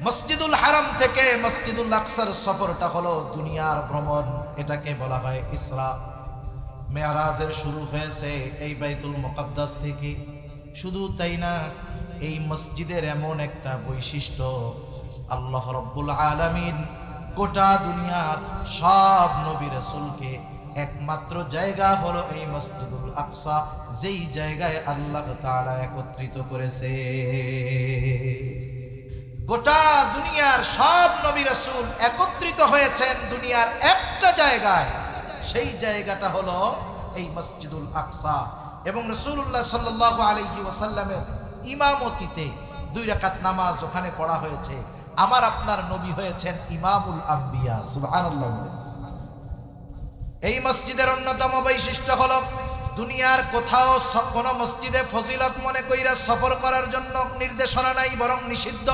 মসজিদুল হারাম থেকে মসজিদুল আকসার সফরটা হলো দুনিয়ার ভ্রমণ। এটাকে বলা হয় ইসরা। মেরাজের শুরু হয়েছে এই বাইতুল মুকাদ্দাস থেকে। শুধু তাই না, এই মসজিদের এমন একটা বৈশিষ্ট্য, আল্লাহ রাব্বুল আলামিন গোটা দুনিয়ার সব নবী রাসূলকে একমাত্র জায়গা হলো এই মসজিদুল আকসা, যেই জায়গায় আল্লাহ তাআলা একত্রিত করেছে। গোটা দুনিয়ার সব নবী রাসূল একত্রিত হয়েছেন দুনিয়ার একটা জায়গায়, সেই জায়গাটা হলো এই মসজিদুল আকসা। এবং রাসূলুল্লাহ সাল্লাল্লাহু আলাইহি ওয়াসাল্লামের ইমামতিতে 2 রাকাত নামাজ ওখানে পড়া হয়েছে। আমার আপনার নবী হয়েছেন ইমামুল আম্বিয়া, সুবহানাল্লাহ। এই মসজিদের অন্যতম বৈশিষ্ট্য হলো দুনিয়ার কোথাও কোনো মসজিদে ফজিলত মনে কইরা সফর করার জন্য নির্দেশনা নাই, বরং নিষিদ্ধ।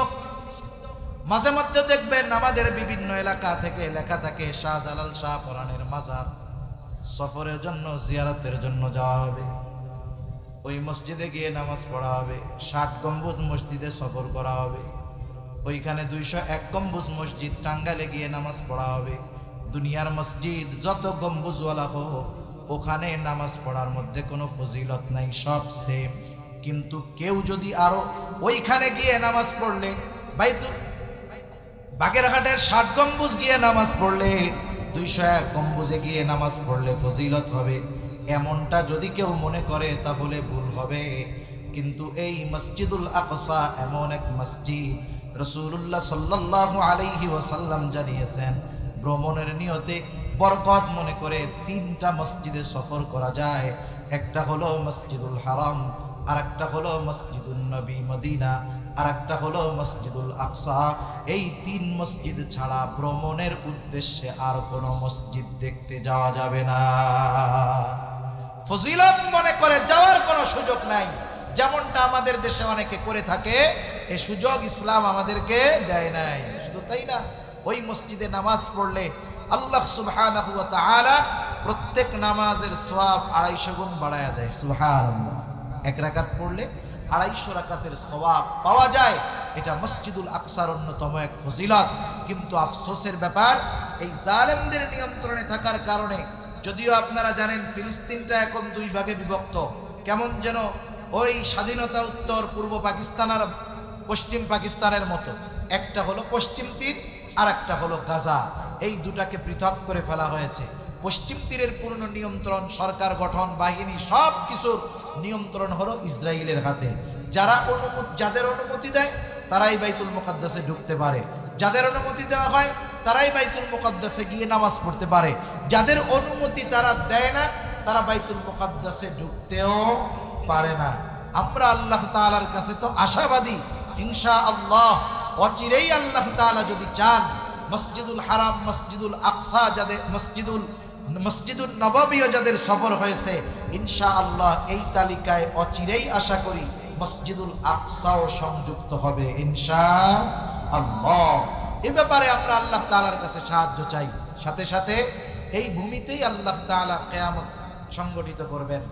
মাঝে মধ্যে দেখবেন আমাদের বিভিন্ন এলাকা থেকে লেখা থাকে শাহজালাল শাহ পরানের মাজার সফরের জন্য, জিয়ারতের জন্য যাওয়া হবে, ওই মসজিদে গিয়ে নামাজ পড়া হবে। 60 গম্বুজ মসজিদে সফর করা হবে, ওইখানে 201 গম্বুজ মসজিদ টাঙ্গাইলে গিয়ে নামাজ পড়া হবে। দুনিয়ার মসজিদ যত গম্বুজওয়ালা হোক, ওখানে নামাজ পড়ার মধ্যে কোনো ফজিলত নাই, সব সেম। কিন্তু কেউ যদি আরো ওইখানে গিয়ে নামাজ পড়লে, বাইতুল বাগেরহাটের 60 গম্বুজ গিয়ে নামাজ পড়লে, 201 গম্বুজে গিয়ে নামাজ পড়লে ফজিলত হবে, এমনটা যদি কেউ মনে করে তাহলে ভুল হবে। কিন্তু এই মসজিদুল আকসা এমন এক মসজিদ, রাসূলুল্লাহ সাল্লাল্লাহু আলাইহি ওয়াসাল্লাম জানিয়েছেন ভ্রমণের নিয়তে বরকত মনে করে 3টা মসজিদে সফর করা যায়। একটা হলো মসজিদুল হারাম, আর একটা হলো মসজিদুল নবী মদিনা, আর একটা হলো মসজিদুল আকসা। এই 3 মসজিদ ছাড়া ভ্রমণের উদ্দেশ্যে আর কোনো মসজিদ দেখতে যাওয়া যাবে না। ফজিলত মনে করে যাওয়ার কোনো সুযোগ নাই, যেমনটা আমাদের দেশে অনেকে করে থাকে। এই সুযোগ ইসলাম আমাদেরকে দেয় নাই। শুধু তাই না, ওই মসজিদে নামাজ পড়লে আল্লাহ সুবহানাহু ওয়া তাআলা প্রত্যেক নামাজের সওয়াব 250 গুণ বাড়ায়া দেয়। সুবহানাল্লাহ। 1 রাকাত পড়লে 250 রাকাতের সওয়াব পাওয়া যায়। এটা মসজিদুল আকসার অন্যতম এক ফজিলত। কিন্তু আফসোসের ব্যাপার, এই জালেমদের নিয়ন্ত্রণে থাকার কারণে, যদিও আপনারা জানেন ফিলিস্তিনটা এখন 2 ভাগে বিভক্ত, কেমন যেন ওই স্বাধীনতা উত্তর পূর্ব পাকিস্তান আর পশ্চিম পাকিস্তানের মতো। একটা হলো পশ্চিম তীর, আর একটা হলো গাজা। এই দুটাকে পৃথক করে ফেলা হয়েছে। পশ্চিম তীরের পূর্ণ নিয়ন্ত্রণ, সরকার গঠন, বাহিনী, সব কিছুর নিয়ন্ত্রণ হলো ইসরায়েলের হাতে। যাদের অনুমতি দেয় তারাই বাইতুল মুকাদ্দাসে ঢুকতে পারে, যাদের অনুমতি দেওয়া হয় তারাই বাইতুল মুকাদ্দাসে গিয়ে নামাজ পড়তে পারে। যাদের অনুমতি তারা দেয় না, তারা বাইতুল মুকাদ্দাসে ঢুকতেও পারে না। আমরা আল্লাহ তাআলার কাছে তো আশাবাদী, ইনশাআল্লাহ অচিরেই আল্লাহ তাআলা যদি চান, মসজিদুল হারাম, মসজিদুল আকসা, যাদের মসজিদুল নববীও যাদের সফর হয়েছে, ইনশাআল্লাহ এই তালিকায় অচিরেই আশা করি মসজিদুল আকসাও সংযুক্ত হবে ইনশাআল্লাহ। এ ব্যাপারে আমরা আল্লাহ তাআলার কাছে সাহায্য চাই। সাথে সাথে এই ভূমিতেই আল্লাহ তাআলা কিয়ামত সংগঠিত করবেন।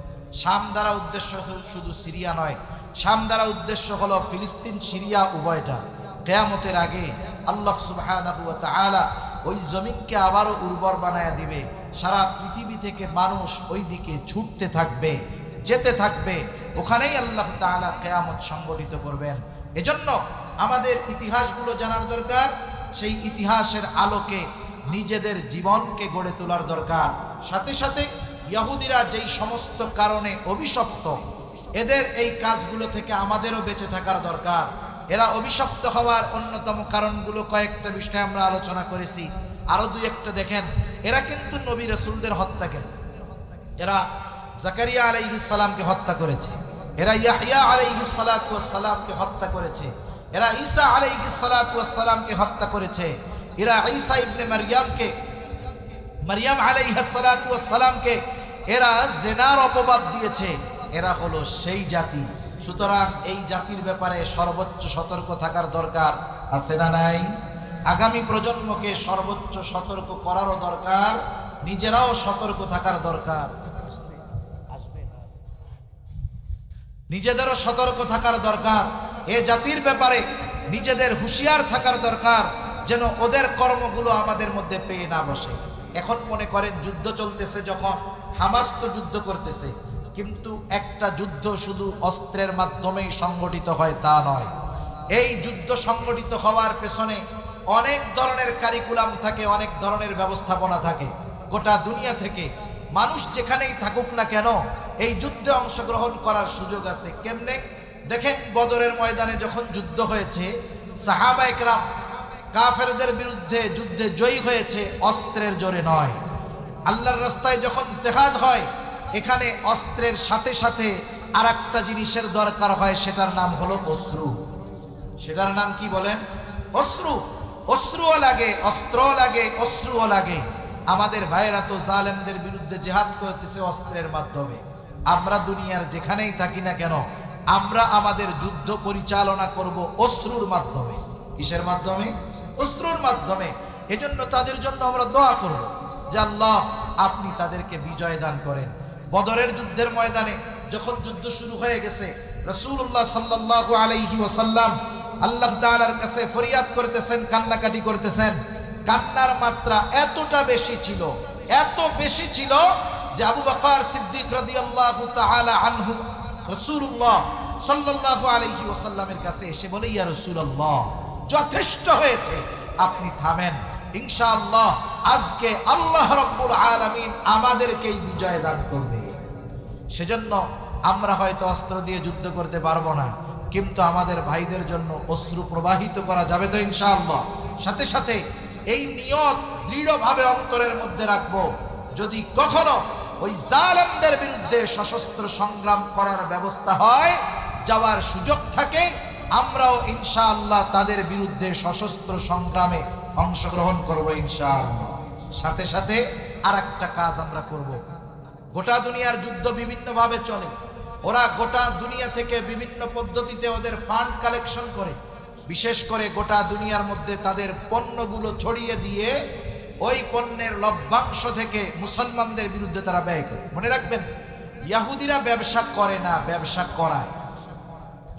শাম দ্বারা উদ্দেশ্য শুধু সিরিয়া নয়, শাম দ্বারা উদ্দেশ্য হলো ফিলিস্তিন, সিরিয়া উভয়টা। কিয়ামতের আগে আল্লাহ সুবহানাহু ওয়া তাআলা ওই জমিনকে আবারও উর্বর বানায়া দিবে। সারা পৃথিবী থেকে মানুষ ওই দিকে ছুটতে থাকবে, যেতে থাকবে। ওখানেই আল্লাহ তাআলা কিয়ামত সংগঠিত করবেন। এজন্য আমাদের ইতিহাসগুলো জানার দরকার। সেই ইতিহাসের আলোকে নিজেদের জীবনকে গড়ে তোলার দরকার। সাথে সাথে ইহুদিরা যেই সমস্ত কারণে অভিশপ্ত, এদের এই কাজগুলো থেকে আমাদেরও বেঁচে থাকার দরকার। এরা অভিশপ্ত হওয়ার অন্যতম কারণগুলো কয়েকটা বিষয় আমরা আলোচনা করেছি। আরো 2-1টা দেখেন। এরা কিন্তু নবী রাসূলদের হত্যাকারী। এরা জাকারিয়া আলাইহিস সালামকে হত্যা করেছে, এরা ইয়াহইয়া আলাইহিস সালাতু ওয়াস সালামকে হত্যা করেছে, এরা ঈসা আলাইহিস সালাতু ওয়াস সালামকে হত্যা করেছে, এরা ঈসা ইবনে মারইয়াম আলাইহিস সালাতু ওয়াস সালামকে এরা জিনার অপবাদ দিয়েছে। এরা হলো সেই জাতি। সুতরাং এই জাতির ব্যাপারে সর্বোচ্চ সতর্ক থাকার দরকার আছে না নাই? আগামী প্রজন্মকে সর্বোচ্চ সতর্ক করারও দরকার, নিজেরাও সতর্ক থাকার দরকার, নিজেদেরও সতর্ক থাকার দরকার। এ জাতির ব্যাপারে নিজেদের হুঁশিয়ার থাকার দরকার, যেন ওদের কর্মগুলো আমাদের মধ্যে পেয়ে না বসে। এখন মনে করেন যুদ্ধ চলতেছে, যখন হামাস তো যুদ্ধ করতেছে, কিন্তু একটা যুদ্ধ শুধু অস্ত্রের মাধ্যমেই সংগঠিত হয় তা নয়। এই যুদ্ধ সংগঠিত হওয়ার পেছনে অনেক ধরনের কারিকুলাম থাকে, অনেক ধরনের ব্যবস্থাপনা থাকে। গোটা দুনিয়া থেকে মানুষ যেখানেই থাকুক না কেন এই যুদ্ধে অংশগ্রহণ করার সুযোগ আছে। কেমনে? দেখেন, বদরের ময়দানে যখন যুদ্ধ হয়েছে, সাহাবা একরাম কাফেরদের বিরুদ্ধে যুদ্ধে জয়ী হয়েছে অস্ত্রের জোরে নয়। আল্লাহর রাস্তায় যখন জিহাদ হয়, এখানে অস্ত্রের সাথে সাথে আর একটা জিনিসের দরকার হয়, সেটার নাম হলো অশ্রু। সেটার নাম কি বলেন? অশ্রু। অশ্রুও লাগে, অস্ত্রও লাগে, অশ্রুও লাগে। আমাদের ভাইয়েরা তো জালেমদের বিরুদ্ধে জিহাদ করতেছে অস্ত্রের মাধ্যমে। আমরা দুনিয়ার যেখানেই থাকি না কেন, আমরা আমাদের যুদ্ধ পরিচালনা করব অশ্রুর মাধ্যমে। কিসের মাধ্যমে? অশ্রুর মাধ্যমে। এজন্য তাদের জন্য আমরা দোয়া করব যে আল্লাহ আপনি তাদেরকে বিজয় দান করেন। বদরের যুদ্ধের ময়দানে যখন যুদ্ধ শুরু হয়ে গেছে, রাসূলুল্লাহ সাল্লাল্লাহু আলাইহি ওয়াসাল্লাম আল্লাহ তাআলার কাছে ফরিয়াদ করতেছেন, কান্নাকাটি করতেছেন। কান্নার মাত্রা এতটা বেশি ছিল, এত বেশি ছিল যে আবু বকর সিদ্দিক রাদিয়াল্লাহু তাআলা আনহু রাসূলুল্লাহ সাল্লাল্লাহু আলাইহি ওয়াসাল্লামের কাছে এসে বলে, ইয়া রাসূলুল্লাহ, যথেষ্ট হয়েছে, আপনি থামেন। ইনশাআল্লাহ আজকে আল্লাহ রাব্বুল আলামিন আমাদেরকেই বিজয় দান করবে। সেজন্য আমরা হয়তো অস্ত্র দিয়ে যুদ্ধ করতে পারবো না, কিন্তু আমাদের ভাইদের জন্য অশ্রু প্রবাহিত করা যাবে তো ইনশাআল্লাহ। সাথে সাথে এই নিয়ত দৃঢ়ভাবে অন্তরের মধ্যে রাখবো, যদি কখনো ওই জালেমদের বিরুদ্ধে সশস্ত্র সংগ্রাম করার ব্যবস্থা হয়, যাওয়ার সুযোগ থাকে, আমরাও ইনশাআল্লাহ তাদের বিরুদ্ধে সশস্ত্র সংগ্রামে অংশগ্রহণ করব ইনশাআল্লাহ। সাথে সাথে আর একটা কাজ আমরা করব। গোটা দুনিয়ার যুদ্ধ বিভিন্নভাবে চলে, ওরা গোটা দুনিয়া থেকে বিভিন্ন পদ্ধতিতে ওদের ফান্ড কালেকশন করে, বিশেষ করে গোটা দুনিয়ার মধ্যে তাদের পণ্যগুলো ছড়িয়ে দিয়ে ওই পণ্যের লভ্যাংশ থেকে মুসলমানদের বিরুদ্ধে তারা ব্যয় করে। মনে রাখবেন, ইহুদিরা ব্যবসা করে না, ব্যবসা করায়।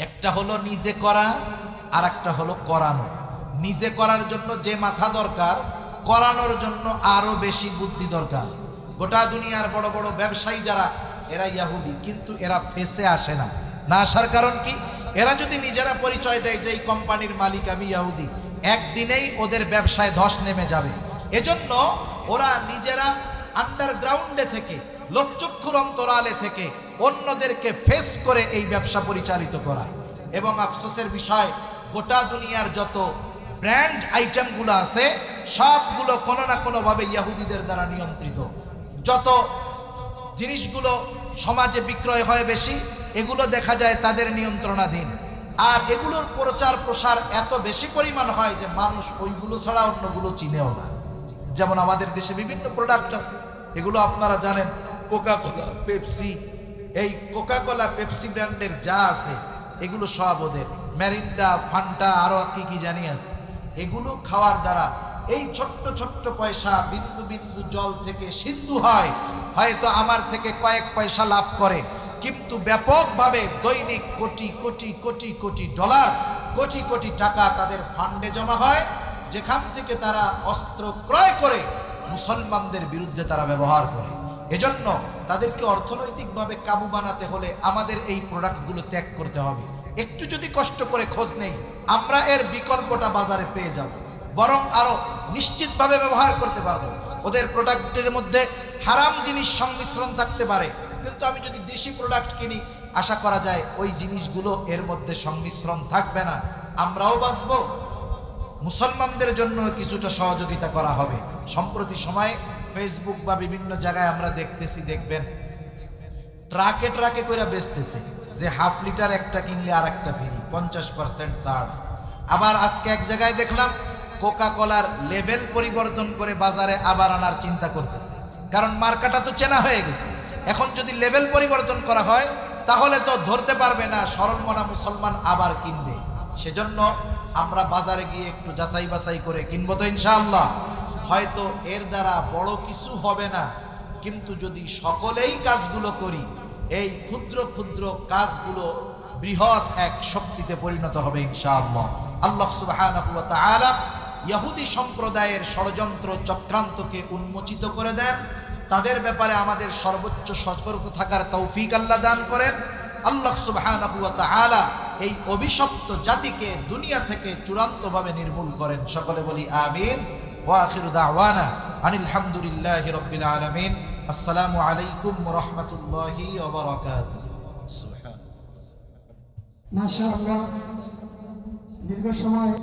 একটা হলো নিজে করা, আর একটা হলো করানো। নিজে করার জন্য যে মাথা দরকার, করানোর জন্য আরো বেশি বুদ্ধি দরকার। গোটা দুনিয়ার বড় বড় ব্যবসায়ী যারা, এরা ইহুদি, কিন্তু এরা ফেসে আসে না। না আসার কারণ কি? এরা যদি নিজেরা পরিচয় দেয় যে এই কোম্পানির মালিক আমি ইহুদি, একদিনেই ওদের ব্যবসায় ধস নেমে যাবে। এজন্য ওরা নিজেরা আন্ডারগ্রাউন্ডে থেকে, লোকচক্ষুর অন্তরালে থেকে অন্যদেরকে ফেস করে এই ব্যবসা পরিচালিত করায়। এবং আফসোসের বিষয়, গোটা দুনিয়ার যত ব্র্যান্ড আইটেমগুলো আছে সবগুলো কোনো না কোনোভাবে ইহুদিদের দ্বারা নিয়ন্ত্রিত। যত জিনিসগুলো সমাজে বিক্রয় হয় বেশি, এগুলো দেখা যায় তাদের নিয়ন্ত্রণাধীন। আর এগুলোর প্রচার প্রসার এত বেশি পরিমাণ হয় যে মানুষ ওইগুলো ছাড়া অন্যগুলো চিনেও না। যেমন আমাদের দেশে বিভিন্ন প্রোডাক্ট আছে, এগুলো আপনারা জানেন, কোকা কোলা, পেপসি। এই কোকা কোলা, পেপসি ব্র্যান্ডের যা আছে এগুলো সব ওদের। ম্যারিন্ডা, ফান্টা, আরো কি কি জানি আছে। এগুলো খাওয়ার দ্বারা এই ছোট্ট ছোট্ট পয়সা, বিন্দু বিন্দু জল থেকে সিন্ধু হয়। হয়তো আমার থেকে কয়েক পয়সা লাভ করে, কিন্তু ব্যাপকভাবে দৈনিক কোটি কোটি কোটি কোটি ডলার, কোটি কোটি টাকা তাদের ফান্ডে জমা হয়, যেখান থেকে তারা অস্ত্র ক্রয় করে মুসলমানদের বিরুদ্ধে তারা ব্যবহার করে। এজন্য তাদেরকে অর্থনৈতিকভাবে কাবু বানাতে হলে আমাদের এই প্রোডাক্টগুলো ত্যাগ করতে হবে। একটু যদি কষ্ট করে খোঁজ নেই, আমরা এর বিকল্পটা বাজারে পেয়ে যাব, বরং আরো নিশ্চিতভাবে ব্যবহার করতে পারবো। ওদের প্রোডাক্টের মধ্যে হারাম জিনিস সংমিশ্রণ থাকতে পারে, কিন্তু আমি যদি দেশি প্রোডাক্ট কিনি, আশা করা যায় ওই জিনিসগুলো এর মধ্যে সংমিশ্রণ থাকবে না, আমরাও বাঁচবো, মুসলমানদের জন্য কিছুটা সহযোগিতা করা হবে। সম্প্রতি সময়ে ফেসবুক বা বিভিন্ন জায়গায় আমরা দেখতেছি, দেখবেন ট্রাকে ট্রাকে করে বেচতেছে যে হাফ লিটার একটা কিনলে আর একটা ফ্রি, 50% ছাড়। আবার আজকে এক জায়গায় দেখলাম কোকা কোলার লেভেল পরিবর্তন করে বাজারে আবার আনার চিন্তা করতেছে, কারণ মার্কাটা তো চেনা হয়ে গেছে। এখন যদি লেভেল পরিবর্তন করা হয় তাহলে তো ধরতে পারবে না, সরল মনা মুসলমান আবার কিনবে। সেজন্য আমরা বাজারে গিয়ে একটু যাচাই বাছাই করে কিনবো তো ইনশাআল্লাহ। হয়তো এর দ্বারা বড় কিছু হবে না, কিন্তু যদি সকলেই কাজগুলো করি, এই ক্ষুদ্র ক্ষুদ্র কাজগুলো বৃহৎ এক শক্তিতে পরিণত হবে ইনশাআল্লাহ। আল্লাহ সুবহানাহু ওয়া তাআলা ইহুদি সম্প্রদায়ের ষড়যন্ত্র চক্রান্তকে উন্মোচিত করে দেন, তাদের ব্যাপারে আমাদের সর্বোচ্চ সতর্ক থাকার তৌফিক আল্লাহ দান করেন। আল্লাহ সুবহানাহু ওয়া তাআলা এই অভিশপ্ত জাতিকে দুনিয়া থেকে চূড়ান্তভাবে নির্মূল করেন। সকলে বলি আমিন। ওয়া আখিরু দাওয়ানা আনিল হামদুলিল্লাহি রাব্বিল আলামিন। আসসালামু আলাইকুম ওয়া রাহমাতুল্লাহি ওয়া বারাকাতুহু। মাশাআল্লাহ, দীর্ঘ সময়